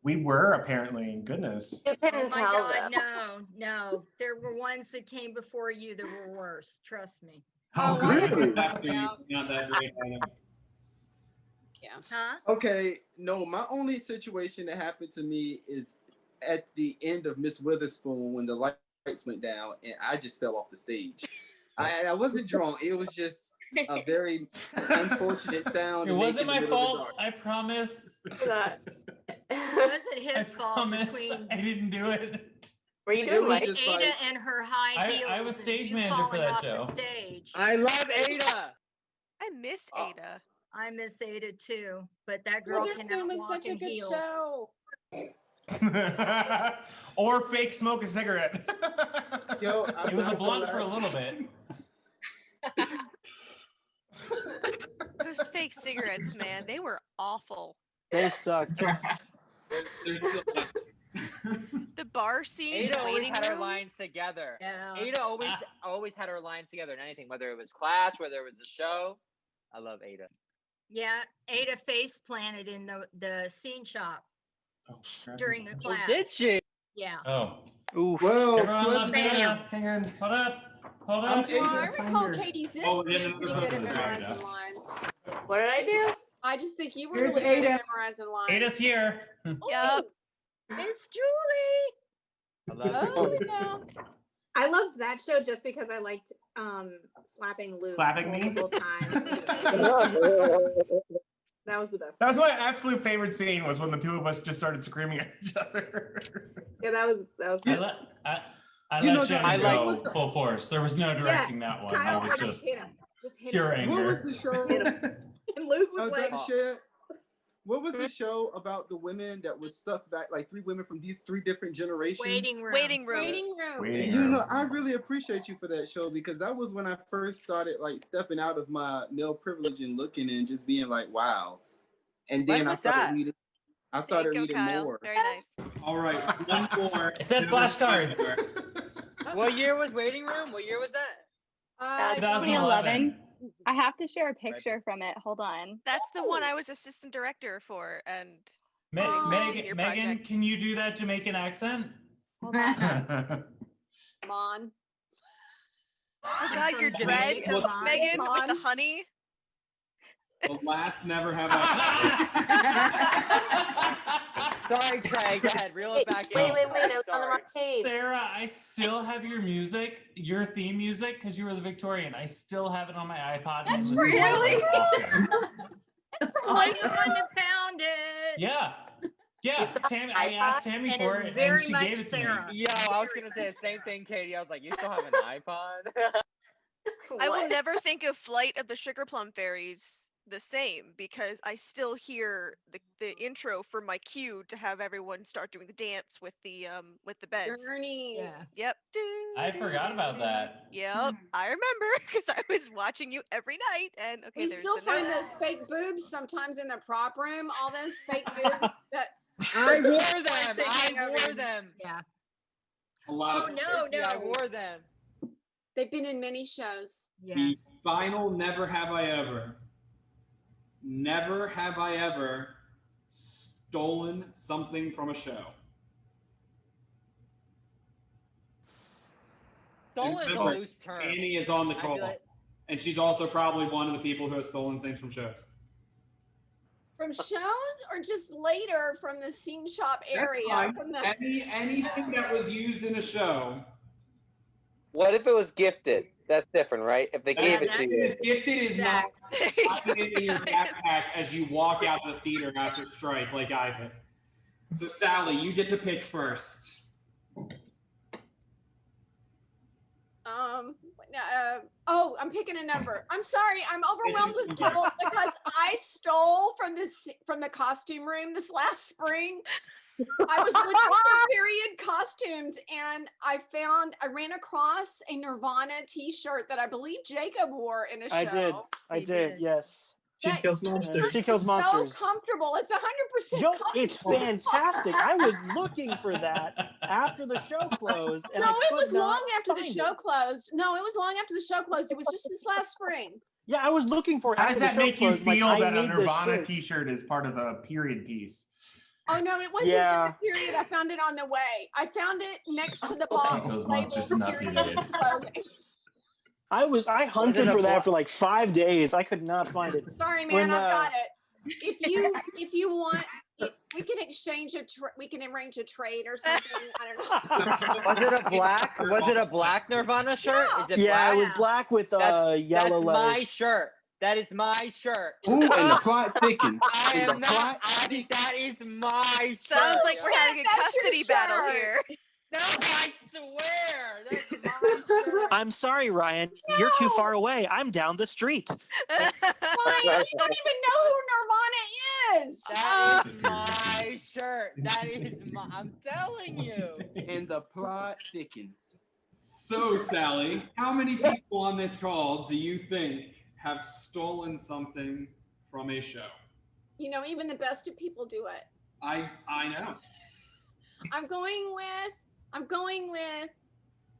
We were apparently. Goodness. You Oh couldn't my tell God, though. no. There were ones that came before you that were worse. Trust me. Oh, good. Definitely not that great. Yeah. Huh? Okay, no, my only situation that happened to me is at the end of Miss Witherspoon when the lights went down and I just fell off the stage. I wasn't drunk. It was just a very unfortunate sound. It to make wasn't in the my middle of the fault. dark. I promise. Was it his I fault promise between I didn't do it. Were you It doing was like just Ada like and her high heels I was and stage you manager for falling that off show. the stage? I love Ada. I miss Ada. I miss Ada too, but that girl cannot was walk such a in good heels. show. Or fake smoke a cigarette. Yo, It was a blunt for a little bit. Those fake cigarettes, man, they were awful. They sucked. There's still The bar scene, Ada the always waiting had her room. lines together. Yeah. Ada always had her lines together in anything, whether it was class, whether it was the show. I love Ada. Yeah, Ada face planted in the scene shop during the Oh, class. did she? Yeah. Oh. Oof. Well, Everyone loves Bam. Ada. Hang on. Hold up. Hold I'm up. Ada. I recall Katie Zitz Oh, being yeah, pretty no, good at no, no, memorizing no. lines. What did I do? I just think you were Here's really good Ada. at memorizing lines. Ada's here. Yep. It's Julie. I love Oh, it. no. I loved that show just because I liked slapping Luke Slapping me? multiple times. That was the best. That was my absolute favorite scene was when the two of us just started screaming at each other. Yeah, that was. I You know, let that- Shannon I go like- full force. There was no directing that one. Kyle, I I was just just hit him. Just hit pure him. What anger. was the show? And Luke was like, Dr. Shed, what was the show about the women that was stuck back, like three women from these three different generations? Waiting room. Waiting room. Waiting room. Waiting You room. know, I really appreciate you for that show because that was when I first started like stepping out of my male privilege and looking and just being like, wow. And When then I was started that? reading. I There started you go, reading Kyle. more. Very nice. All right, one more. It said flashcards. What year was Waiting Room? What year was that? 2011. I have to share a picture from it. Hold on. That's the one I was assistant director for, and Me- doing my Megan, senior Megan, project. can you do that Jamaican accent? Hold on. Come on. Oh God, your From dreads, Jamaica, Mom. Megan, with the Mom. honey. The last never have I. Sorry, Trey. Go ahead. Reel it back in. Wait, I was on the Sorry. wrong page. Sarah, I still have your music, your theme music, because you were the Victorian. I still have it on my iPod. and I That's listen to it really- often. I'm the one that found it. Yeah. Yeah. You still have Tammy, an I asked iPod? Tammy And for it's it, and very she much gave it to Sarah. me. Yo, I was gonna say the same thing, Katie. I was like, you still have an iPod? I will What? never think of Flight of the Sugar Plum Fairies the same because I still hear the intro for my cue to have everyone start doing the dance with the beds. Journeys. Yeah. Yep. I forgot about that. Yep. I remember because I was watching you every night. And okay, We there's still the find notes. those fake boobs sometimes in the prop room. All those fake boobs that I wore them. They hang I over wore your- them. Yeah. A lot Oh of no, Yeah, I no. wore them. they've been in many shows. the Yes. final never have I ever. Never have I ever stolen something from a show. Stolen is a Remember, loose term. Annie is on the I call. feel like- And she's also probably one of the people who has stolen things from shows. From shows or just later from the scene shop area? Fine. From the... Anything that was used in a show. What if it was gifted? That's different, right? If they gave it to you. Gifted is not popping it in your backpack as you walk out of the theater after strike like Ivan. So Sally, you get to pick first. Oh, I'm picking a number. I'm sorry, I'm overwhelmed with guilt because I stole from the costume room this last spring. I was looking for period costumes, and I ran across a Nirvana T-shirt that I believe Jacob wore in a show. I did. Yes. She kills monsters. She kills monsters. So comfortable. It's 100%. Yo, it's fantastic. I was looking for that after the show closed. And No, it was long after the show closed. No, it was long after the show closed. It was just this last spring. Yeah, I was looking for it. How does that make you feel that a Nirvana shirt. T-shirt is part of a period piece? Oh no, it wasn't in the period. I found it on the way. I found it next to the box. Those monsters not period. I hunted for that for like 5 days. I could not find it. Sorry, man, I've got it. If you want, we can exchange we can arrange a trade or something. I don't know. Was it a black? Was it a black Nirvana shirt? Is it black? It was black with yellow letters. That's my shirt. That is my shirt. Ooh, and the plot thickens. That is my shirt. Sounds like we're having a custody battle here. No, I swear. That's my shirt. I'm sorry, Ryan. No. You're too far away. I'm down the street. Ryan, you don't even know who Nirvana is. That is my shirt. That is my. I'm telling you. And the plot thickens. So, Sally, how many people on this call do you think have stolen something from a show? You know, even the best of people do it. I know. I'm going with.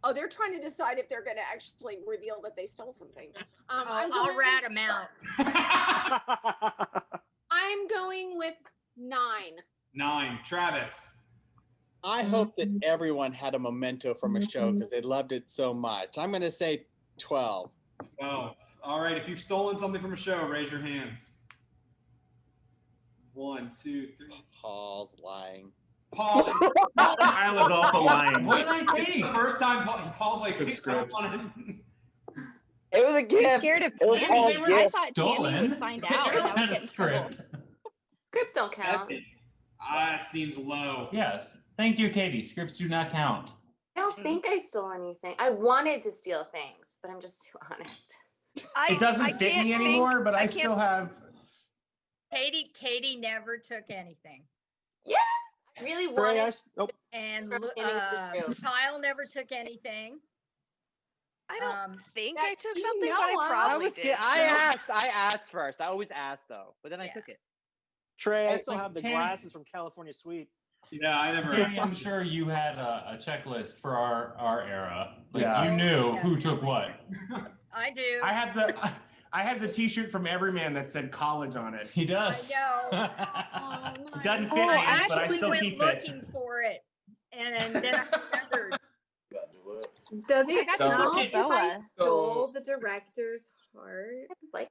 Oh, they're trying to decide if they're going to actually reveal that they stole something. I'll rat them out. I'm going with 9. 9. Travis. I hope that everyone had a memento from a show because they loved it so much. I'm going to say 12. 12. All right, if you've stolen something from a show, raise your hands. 1, 2, 3. Paul's lying. Paul. Kyle is also lying. What did I take? First time Paul's like, Good I don't scripts. want It was a I'm gift. scared of It was Tammy. all I gifts. thought Tammy would find out and I would get in trouble. Scripts don't count. That seems low. Yes. Thank you, Katie. Scripts do not count. I don't think I stole anything. I wanted to steal things, but I'm just too honest. It doesn't fit me anymore, but I still have. Katie never took anything. Yeah, I really wanted. And That's what I'm getting at this Kyle never took anything. I don't think I took you something, know but I what? probably did. I asked first. I always asked though, but then I took it. Trey, I Hey, still have the Tammy- glasses from California Suite. Yeah, I never. Tammy, I'm sure you had a checklist for our era. Like Yeah. you knew Yeah. who took what. I do. I have the T-shirt from Everyman that said college on it. He does. I know. It doesn't fit me, I but I actually still went keep it. looking for it, and then I remembered. Does it got count the if I Boa. stole the director's heart? Like,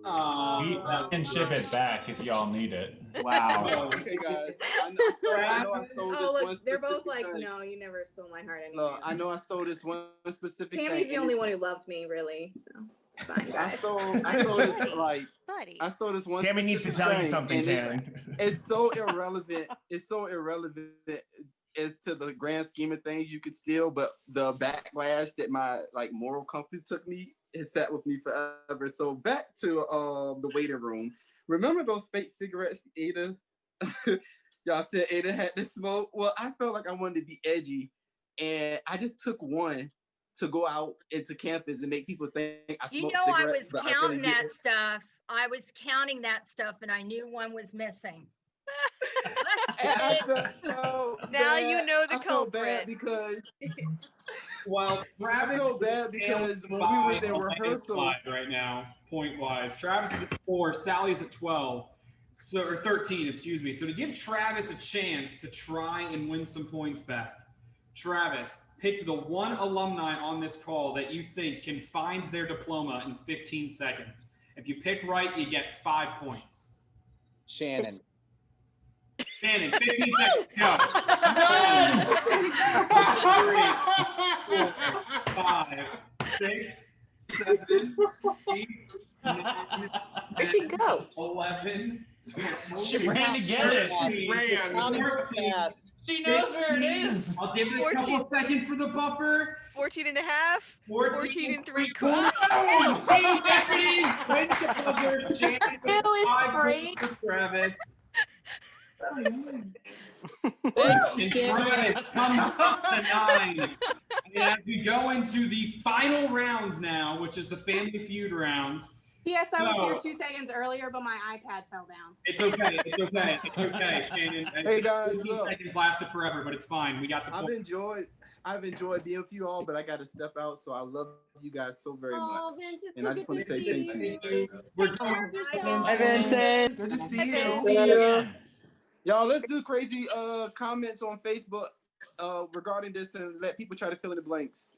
We can ship it back if y'all need it. Wow. Okay, guys. I know I stole Oh, this look, one they're both specific like, thing. no, you never stole my heart anyway. Look, I know I stole this one specific thing. Tammy's the and only it's- one who loved me, really. So it's fine, I guys. stole this like Buddy. I stole this one. Tammy needs to specific tell you thing, something, and Karen. it's so irrelevant. It's so irrelevant as to the grand scheme of things you could steal, but the backlash that my like moral compass took me has sat with me forever. So back to the waiting room. Remember those fake cigarettes Ada? Y'all said Ada had to smoke. Well, I felt like I wanted to be edgy, and I just took one to go out into campus and make people think I You smoked know, I cigarettes. was but I really counting that didn't. stuff. I was counting that stuff, and I knew one was missing. I felt Now bad. you know the I felt bad culprit. because Well, Travis I feel bad because when we was in rehearsal, right now, point wise, Travis is at 4, Sally's at 12, so or 13, excuse me. So to give Travis a chance to try and win some points back, Travis, pick the one alumni on this call that you think can find their diploma in 15 seconds. If you pick right, you get 5 points. Shannon. Shannon, 15 seconds. Go. 3, 4, 5, 6, 7, 8, 9, Where'd she go? 11, She ran to get it. She ran. 14. She knows where it is. I'll give it a couple of seconds for the buffer. 14 and a half. 14 and 3/4. Hey, deputies, win the buzzer. Shannon with Ew, it's 5 free. points for Travis. Thank And Travis comes up to 9. And as we go into the final rounds now, which is the Family Feud rounds. Yes, I was So- here 2 seconds earlier, but my iPad fell down. It's okay. It's okay. It's okay, Shannon. Hey, guys, 15 look. seconds lasted forever, but it's fine. We got the I've point. enjoyed being with you all, but I got to step out. So I love you guys so very much. Oh, Vince, it's And so I just good want to to say see thank you. you. We're Hi, Hi, Vincent. Good to see Hi, you. Vince. See you again. Y'all, let's do crazy comments on Facebook regarding this and let people try to fill in the blanks.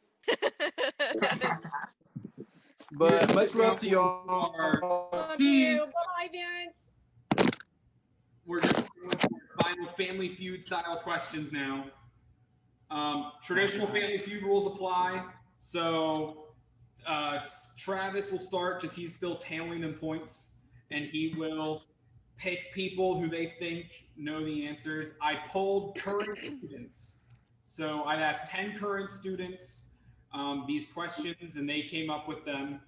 But much love to y'all. Love you. Bye, Vince. We're doing final Family Feud style questions now. Traditional Family Feud rules apply. So Travis will start because he's still tailing in points, and he will pick people who they think know the answers. I polled current students. So I've asked 10 current students these questions, and they came up with them.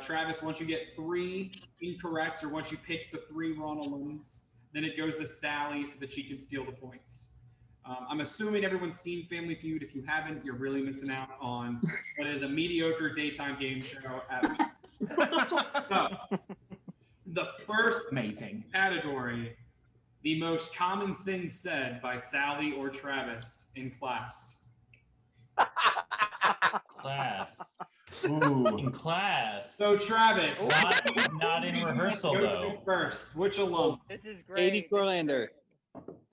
Travis, once you get 3 incorrect, or once you pick the 3 wrong ones, then it goes to Sally so that she can steal the points. I'm assuming everyone's seen Family Feud. If you haven't, you're really missing out on what is a mediocre daytime game show. So, the first Amazing category, the most common thing said by Sally or Travis in class. Class. Ooh, in class. So Travis, Not in rehearsal go though. to first. Which alum? This is great. Katie Corlander.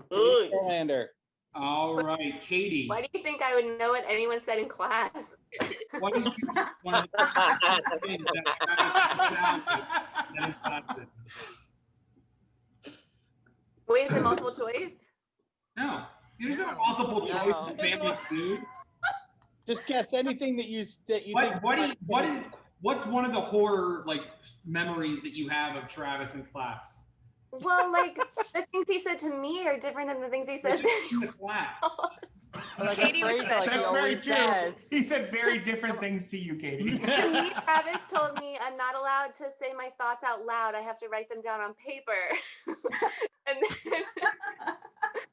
Katie Corlander. All right, Katie. Why do you think I would know what anyone said in class? What do you think is one of the things that Travis said in classes? Wait, is it multiple choice? No, there's no multiple choice in Family Feud. Just guess anything that you think. What's one of the horror memories that you have of Travis in class? Well, like the things he said to me are different than the things he says in the class. Katie was special. That's very true. He said very different things to you, Katie. To me, Travis told me I'm not allowed to say my thoughts out loud. I have to write them down on paper. And then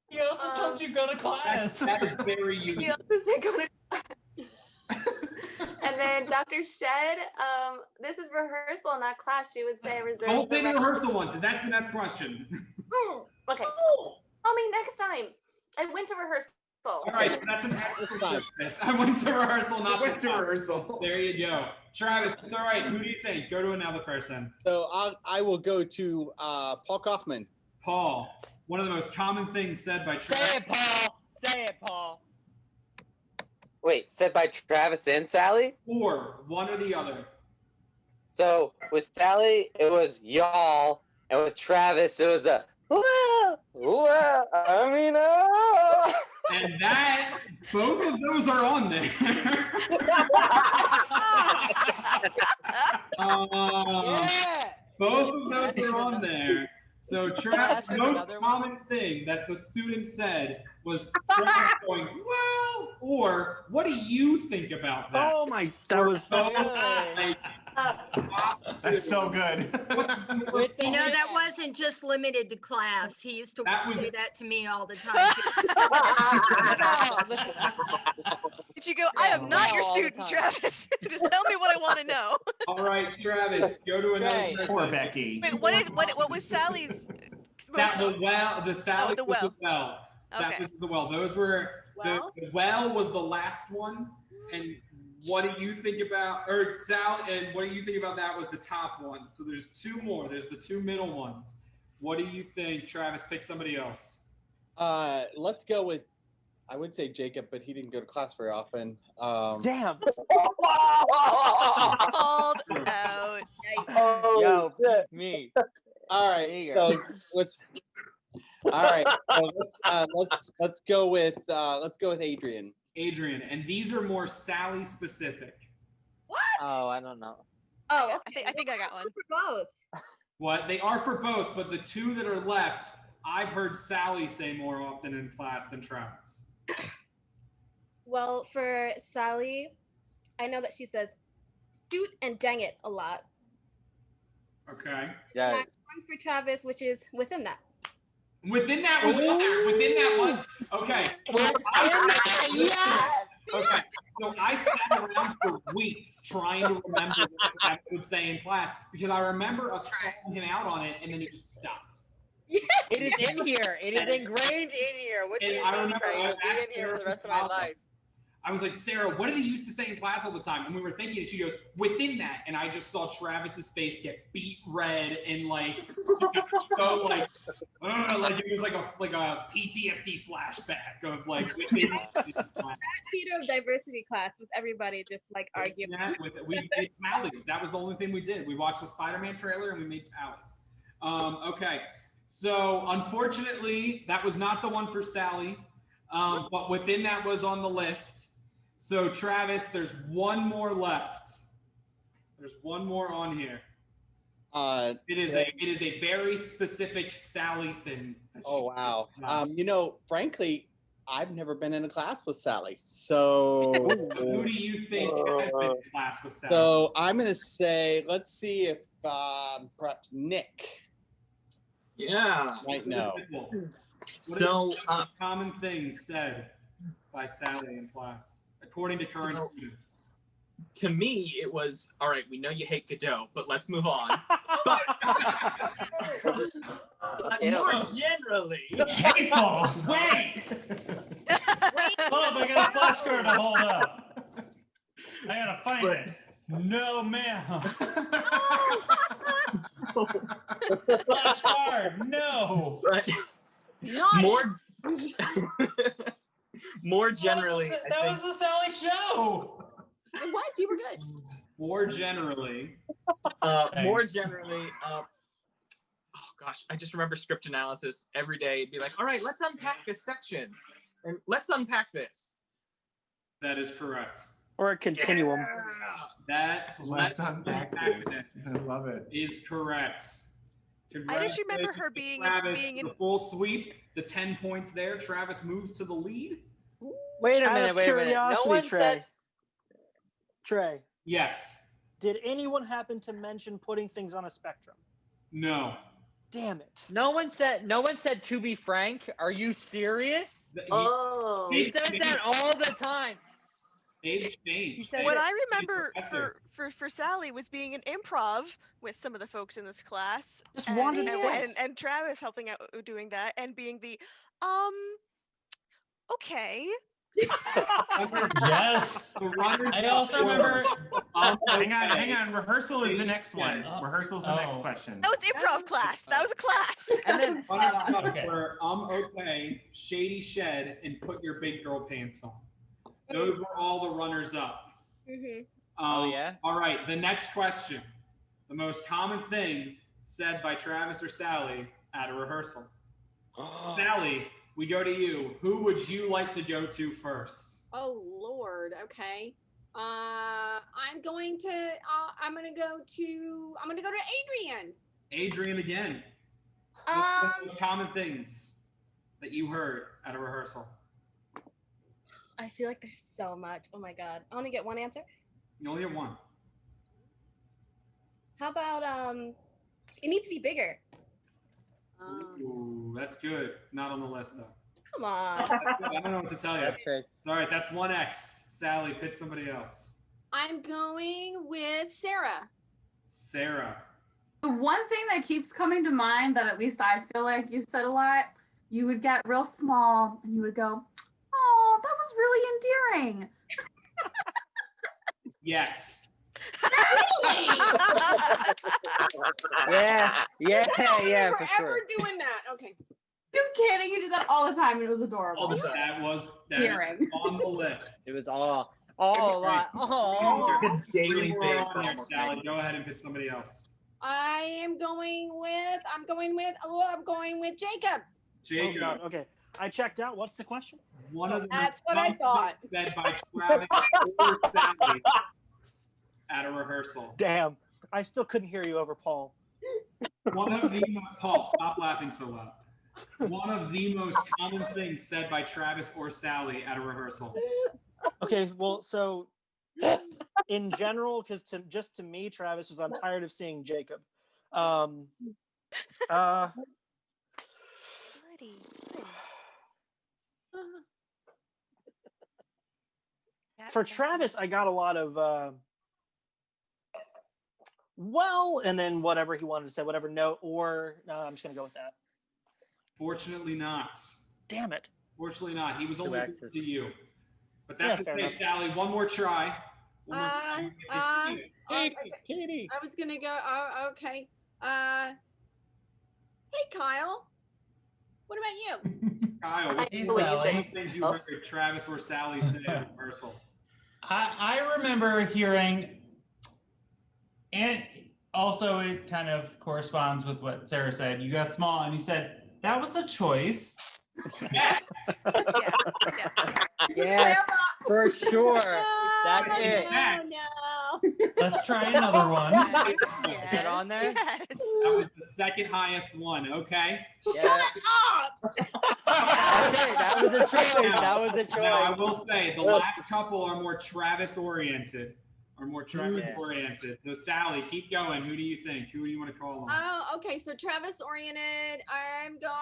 He also told you go to class. That is very he unique. also said go to class. And then Dr. Shed, this is rehearsal, not class. She would say reserve. Don't say the right- rehearsal one, because that's the next question. Okay. Call me next time. I went to rehearsal. All right, so that's an excellent Travis. I went to rehearsal, not Went to rehearsal. There you go. Travis, it's all right. Who do you think? Go to another person. So I will go to Paul Kaufman. Paul, one of the most common things said by Travis. Say it, Paul. Say it, Paul. Wait, said by Travis and Sally? Or one or the other. So with Sally, it was y'all, and with Travis, it was a I mean, And that, both of those are on there. Both of those are on there. So Travis, the most common thing that the student said was Travis going, well, or what do you think about that? Oh my, that was That's so good. You know, that wasn't just limited to class. He used to say that to me all the time. Did you go, I am not your student, Travis. Just tell me what I want to know. All right, Travis, go to another person. Poor Becky. Wait, what was Sally's? The well. Sally the was well. the well. Sally Okay. was the well. Those were the well was the last one. And what do you think about, or Sal? And what do you think about that was the top one? So there's 2 more. There's the 2 middle ones. What do you think? Travis, pick somebody else. Let's go with. I would say Jacob, but he didn't go to class very often. Damn. Called out. Yo, me. All right. So all right. So let's go with Adrian. Adrian, and these are more Sally specific. What? Oh, I don't know. Oh, I think I got one. For both. What? They are for both, but the two that are left, I've heard Sally say more often in class than Travis. Well, for Sally, I know that she says shoot and dang it a lot. Okay. Yeah. And one for Travis, which is within that. Within that was on there. Within that was okay. Okay. So I sat around for weeks trying to remember what Travis would say in class because I remember us calling him out on it, and then he just stopped. It is in here. It is ingrained in here. What do you I mean, remember Trey? I It'll be asked in here Sarah for the rest of my life. I was like, Sarah, what did he used to say in class all the time? And we were thinking, and she goes, within that. And I just saw Travis's face get beat red and like, so like it was like a PTSD flashback of like within That theater of diversity class was everybody just like arguing. Yeah, we made tallies. That was the only thing we did. We watched the Spider-Man trailer and we made tallies. Okay, so unfortunately, that was not the one for Sally, but within that was on the list. So Travis, there's one more left. There's one more on here. It is a very specific Sally thing. Oh wow. Frankly, I've never been in a class with Sally. So who do you think has been in class with Sally? So I'm gonna say, let's see if perhaps Nick. Yeah. Might know. So common things said by Sally in class, according to current students. To me, it was, all right, we know you hate Godot, but let's move on. But more generally... Hateful! Wait! Oh, I got a flashcard to hold up. I gotta find it. No, ma'am. Flashcard, no! More generally... That was the Sally show! What? You were good. More generally, oh gosh, I just remember script analysis every day. It'd be like, all right, let's unpack this section and let's unpack this. That is correct. Or a continuum. That let's unpack this. I love it. Is correct. I just remember her being Travis, in the full sweep, the 10 points there. Travis moves to the lead. Wait a Out minute, of wait a minute. No curiosity, one Trey. said Trey. Yes. Did anyone happen to mention putting things on a spectrum? No. Damn it. No one said to be frank. Are you serious? He says that all the time. They've changed. What I remember for Sally was being an improv with some of the folks in this class. Just wanted and Travis helping out doing that and being the okay. Yes. I also remember. Hang on. Rehearsal is the next one. Rehearsal's the next question. That was improv class. That was a class. And then where okay, Shady Shed, and Put Your Big Girl Pants On. Those were all the runners up. Mm-hmm. Oh yeah. All right. The next question. The most common thing said by Travis or Sally at a rehearsal. Sally, we go to you. Who would you like to go to first? Oh Lord. Okay. I'm going to go to Adrian. Adrian again. What are the most common things that you heard at a rehearsal? I feel like there's so much. Oh my god. I only get one answer. You only get one. How about it needs to be bigger. Ooh, that's good. Not on the list though. Come on. I don't know what to tell you. That's right. It's all right. That's 1X. Sally, pick somebody else. I'm going with Sarah. Sarah. The one thing that keeps coming to mind that at least I feel like you said a lot, you would get real small and you would go, oh, that was really endearing. Yes. Yeah, for sure. Ever doing that? Okay. You kidding? You did that all the time and it was adorable. That was Hearing. on the list. It was all lot. Daily thing. Sally, go ahead and pick somebody else. I'm going with Jacob. Jacob. Oh, God. Okay. I checked out. What's the question? One of the That's what I thought. Said by Travis or Sally at a rehearsal. Damn. I still couldn't hear you over Paul. One of the Paul, stop laughing so loud. One of the most common things said by Travis or Sally at a rehearsal. Okay, well, so in general, because to me, Travis was, I'm tired of seeing Jacob. For Travis, I got a lot of well, and then whatever he wanted to say, whatever no, or no, I'm just gonna go with that. Fortunately not. Damn it. Fortunately not. He was Two only good X's. to you. But that's Yeah, fair okay, enough. Sally. One more try. One more try. Katie. I was gonna go. Okay. Hey, Kyle. What about you? Kyle, what Hey, are some Sally. things you heard Travis or Sally say at rehearsal? I remember hearing, and also it kind of corresponds with what Sarah said. You got small, and you said that was a choice. Yes. Yes, for sure. That's it. Oh no. Let's try another one. Get on there. Yes. That was the second highest one. Okay. Shut up. Okay, that was a choice. That was a choice. Now I will say the last couple are more Travis oriented. So Sally, keep going. Who do you think? Who do you want to call on? Oh, okay. So Travis oriented. I'm going.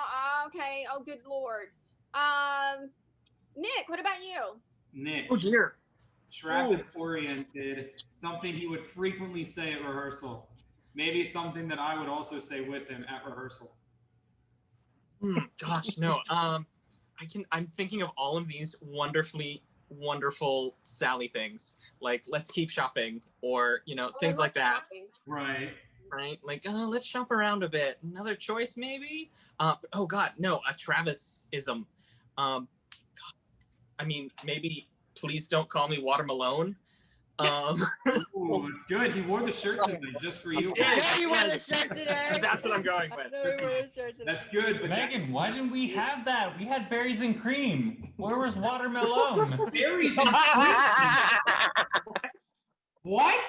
Okay. Oh, good Lord. Nick, what about you? Nick. Oh dear. Travis oriented. Something he would frequently say at rehearsal. Maybe something that I would also say with him at rehearsal. Gosh, no. I'm thinking of all of these wonderful Sally things, like let's keep shopping, or things like that. Right. Like let's shop around a bit. Another choice maybe. Oh God, no, a Travisism. I mean, maybe please don't call me Water Malone. Ooh, it's good. He wore the shirt today just for you. Yeah, you wore the shirt today. So that's what I'm going with. That's good. But Megan, why didn't we have that? We had berries and cream. Where was watermelon? Berries and cream. What?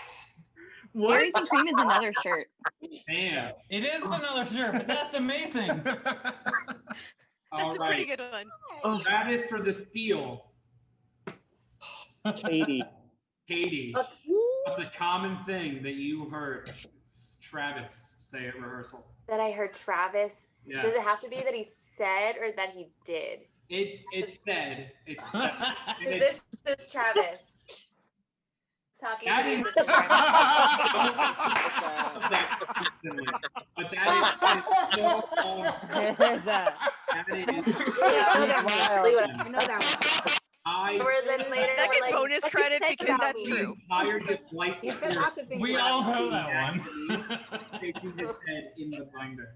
Berries and cream is another shirt. Damn. It is another shirt, but that's amazing. That's a pretty good one. Oh, that is for the steal. Katie. What's a common thing that you heard Travis say at rehearsal? That I heard Travis. Yeah. Does it have to be that he said or that he did? It's said. It's said. This is Travis talking That to his is- assistant Travis. But that is so There's that. You know that one. Or then later, That we're get like, bonus "What credit you say because about that's me?" true. hired this light He said lots of things. We about all you. know that one. taking his head in the binder.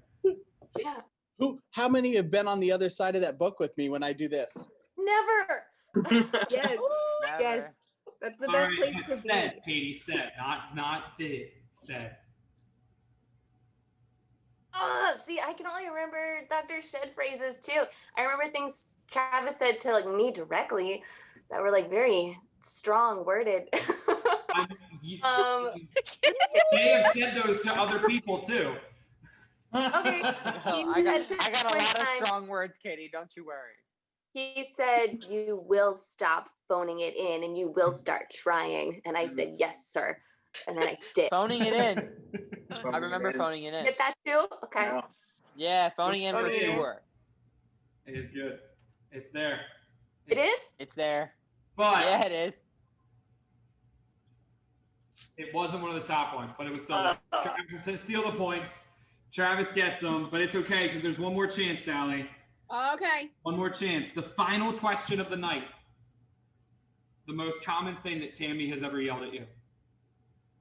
How many have been on the other side of that book with me when I do this? Never. Yes. Yes. Never. That's the All best right, place but to said, be. Katie said, not did, said. Oh, see, I can only remember Dr. Shed phrases too. I remember things Travis said to like me directly that were like very strong worded. They have said those to other people too. Okay. I got a lot of strong words, Katie. Don't you worry. He said, "You will stop phoning it in and you will start trying." And I said, "Yes, sir." And then I did. Phoning it in. I remember phoning it in. Get that too? Okay. Yeah, phoning in for Phoning in. sure. It is good. It's there. It is? It's there. But Yeah, it is. it wasn't one of the top ones, but it was still there. Travis says, steal the points. Travis gets them, but it's okay because there's one more chance, Sally. Okay. One more chance. The final question of the night. The most common thing that Tammy has ever yelled at you.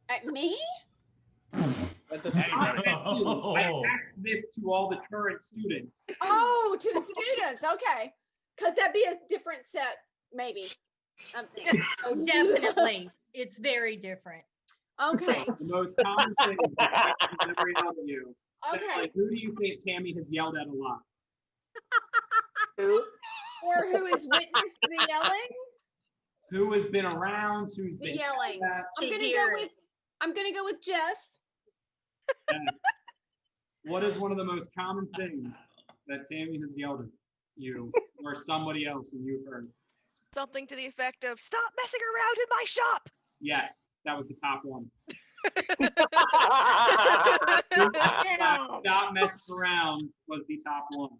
At me? I asked this to all the current students. Oh, to the students. Okay. Because that'd be a different set, maybe. I'm thinking. Oh, definitely. It's very different. Okay. The most common thing that Tammy has ever yelled at you. Okay. Sally, who do you think Tammy has yelled at a lot? Who? Or who has witnessed the yelling? Who has been around? Who's The been yelling. yelled at? I'm gonna go with Jess. What is one of the most common things that Tammy has yelled at you or somebody else and you've heard? Something to the effect of "Stop messing around in my shop." Yes, that was the top one. Stop messing around was the top one.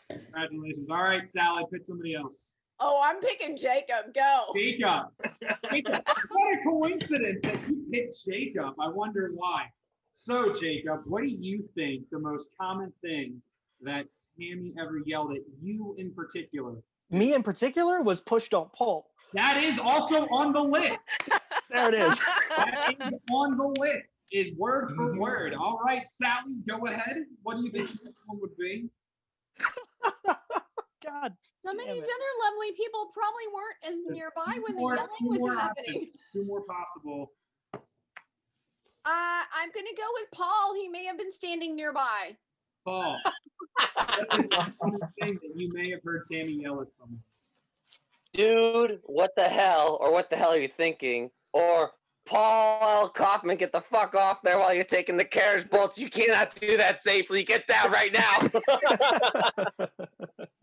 Congratulations. All right, Sally, pick somebody else. Oh, I'm picking Jacob. Go. Jacob. What a coincidence that you picked Jacob. I wonder why. So, Jacob, what do you think the most common thing that Tammy ever yelled at you in particular? Me in particular was push, don't pull. That is also on the list. There it is. That is on the list. Is word for word. All right, Sally, go ahead. What do you think this one would be? God. Some of these other lovely people probably weren't as nearby when the yelling was happening. Two more possible. I'm gonna go with Paul. He may have been standing nearby. Paul, what is the common thing that you may have heard Tammy yell at someone? Dude, what the hell? Or what the hell are you thinking? Or Paul L. Kaufman, get the fuck off there while you're taking the carriage bolts. You cannot do that safely. Get down right now.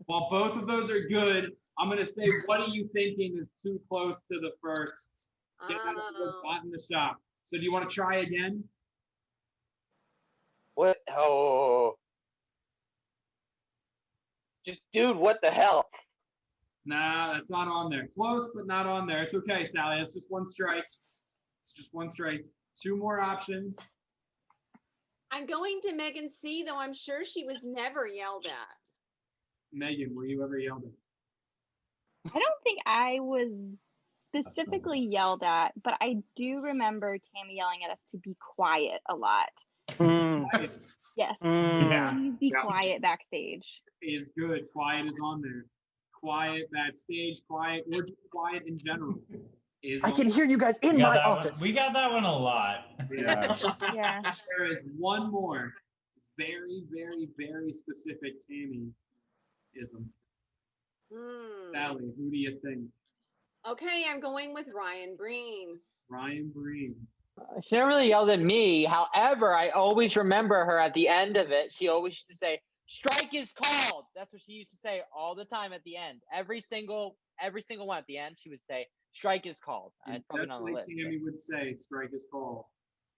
While both of those are good, I'm going to say, what are you thinking is too close to the first? Get that spot in the shop. So do you want to try again? What? Oh. Just, dude, what the hell? Nah, that's not on there. Close, but not on there. It's okay, Sally. It's just one strike. It's just one strike. Two more options. I'm going to Megan C, though I'm sure she was never yelled at. Megan, were you ever yelled at? I don't think I was specifically yelled at, but I do remember Tammy yelling at us to be quiet a lot. Yes. Please be quiet backstage. Is good. Quiet is on there. Quiet backstage, quiet, or just quiet in general. I can hear you guys in my office. We got that one a lot. Yeah. Yeah. There is one more very, very, very specific Tammy-ism. Sally, who do you think? Okay, I'm going with Ryan Breen. Ryan Breen. She never really yelled at me. However, I always remember her at the end of it. She always used to say, "Strike is called." That's what she used to say all the time at the end. Every single one at the end, she would say, "Strike is called." It's probably not on the list. Tammy would say, "Strike is called."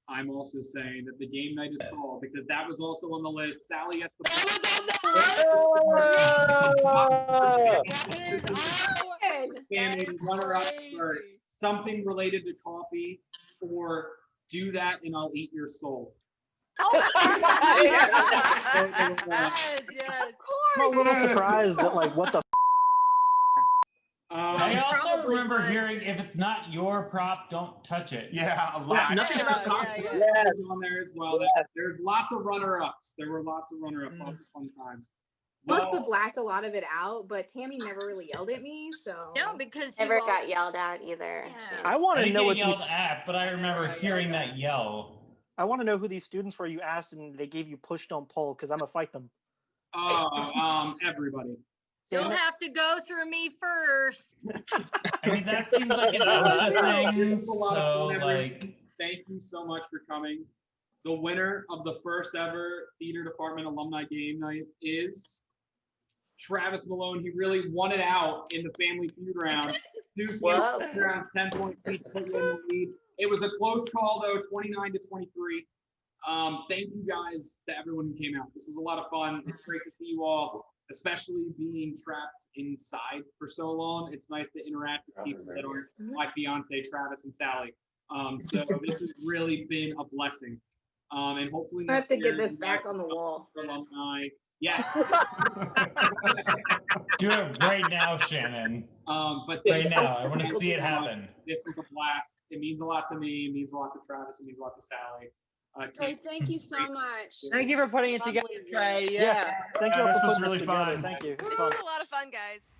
I'm also saying that the game night is called because that was also on the list. Sally gets the Tammy, runner up for something related to coffee, or do that and I'll eat your soul. I'm a little surprised that, like, what the I also remember hearing, if it's not your prop, don't touch it. Yeah, a lot. Nothing about costumes on there as well. There's lots of runner-ups. There were lots of runner-ups, lots of fun times. Must have blacked a lot of it out, but Tammy never really yelled at me, so No, because Never got yelled at either. I want to didn't know get what yelled these. at, but I remember hearing that yell. I want to know who these students were you asked, and they gave you push, don't pull, because I'm gonna fight them. Everybody. You'll have to go through me first. I mean, that seems like an OSHA thing. It's a lot of So, fun, like, thank you so much for coming. The winner of the first ever Theater Department Alumni Game Night is Travis Malone. He really won it out in the Family Feud round. 2 family rounds, 10-point each, put you in the lead. It was a close call though, 29-23. Thank you guys to everyone who came out. This was a lot of fun. It's great to see you all, especially being trapped inside for so long. It's nice to interact with people that aren't my fiance, Travis and Sally. So this has really been a blessing. And hopefully I have to next get year this back on the wall. Alumni. Yes. do it right now, Shannon. But Right now, I want to see it happen. This was a blast. It means a lot to me. It means a lot to Travis. It means a lot to Sally. Trey, thank you so much. Thank you for putting it together, Trey. Yeah. Yes. Thank you all This for was putting really this together. fun. Thank you. It's This fun. was a lot of fun, guys.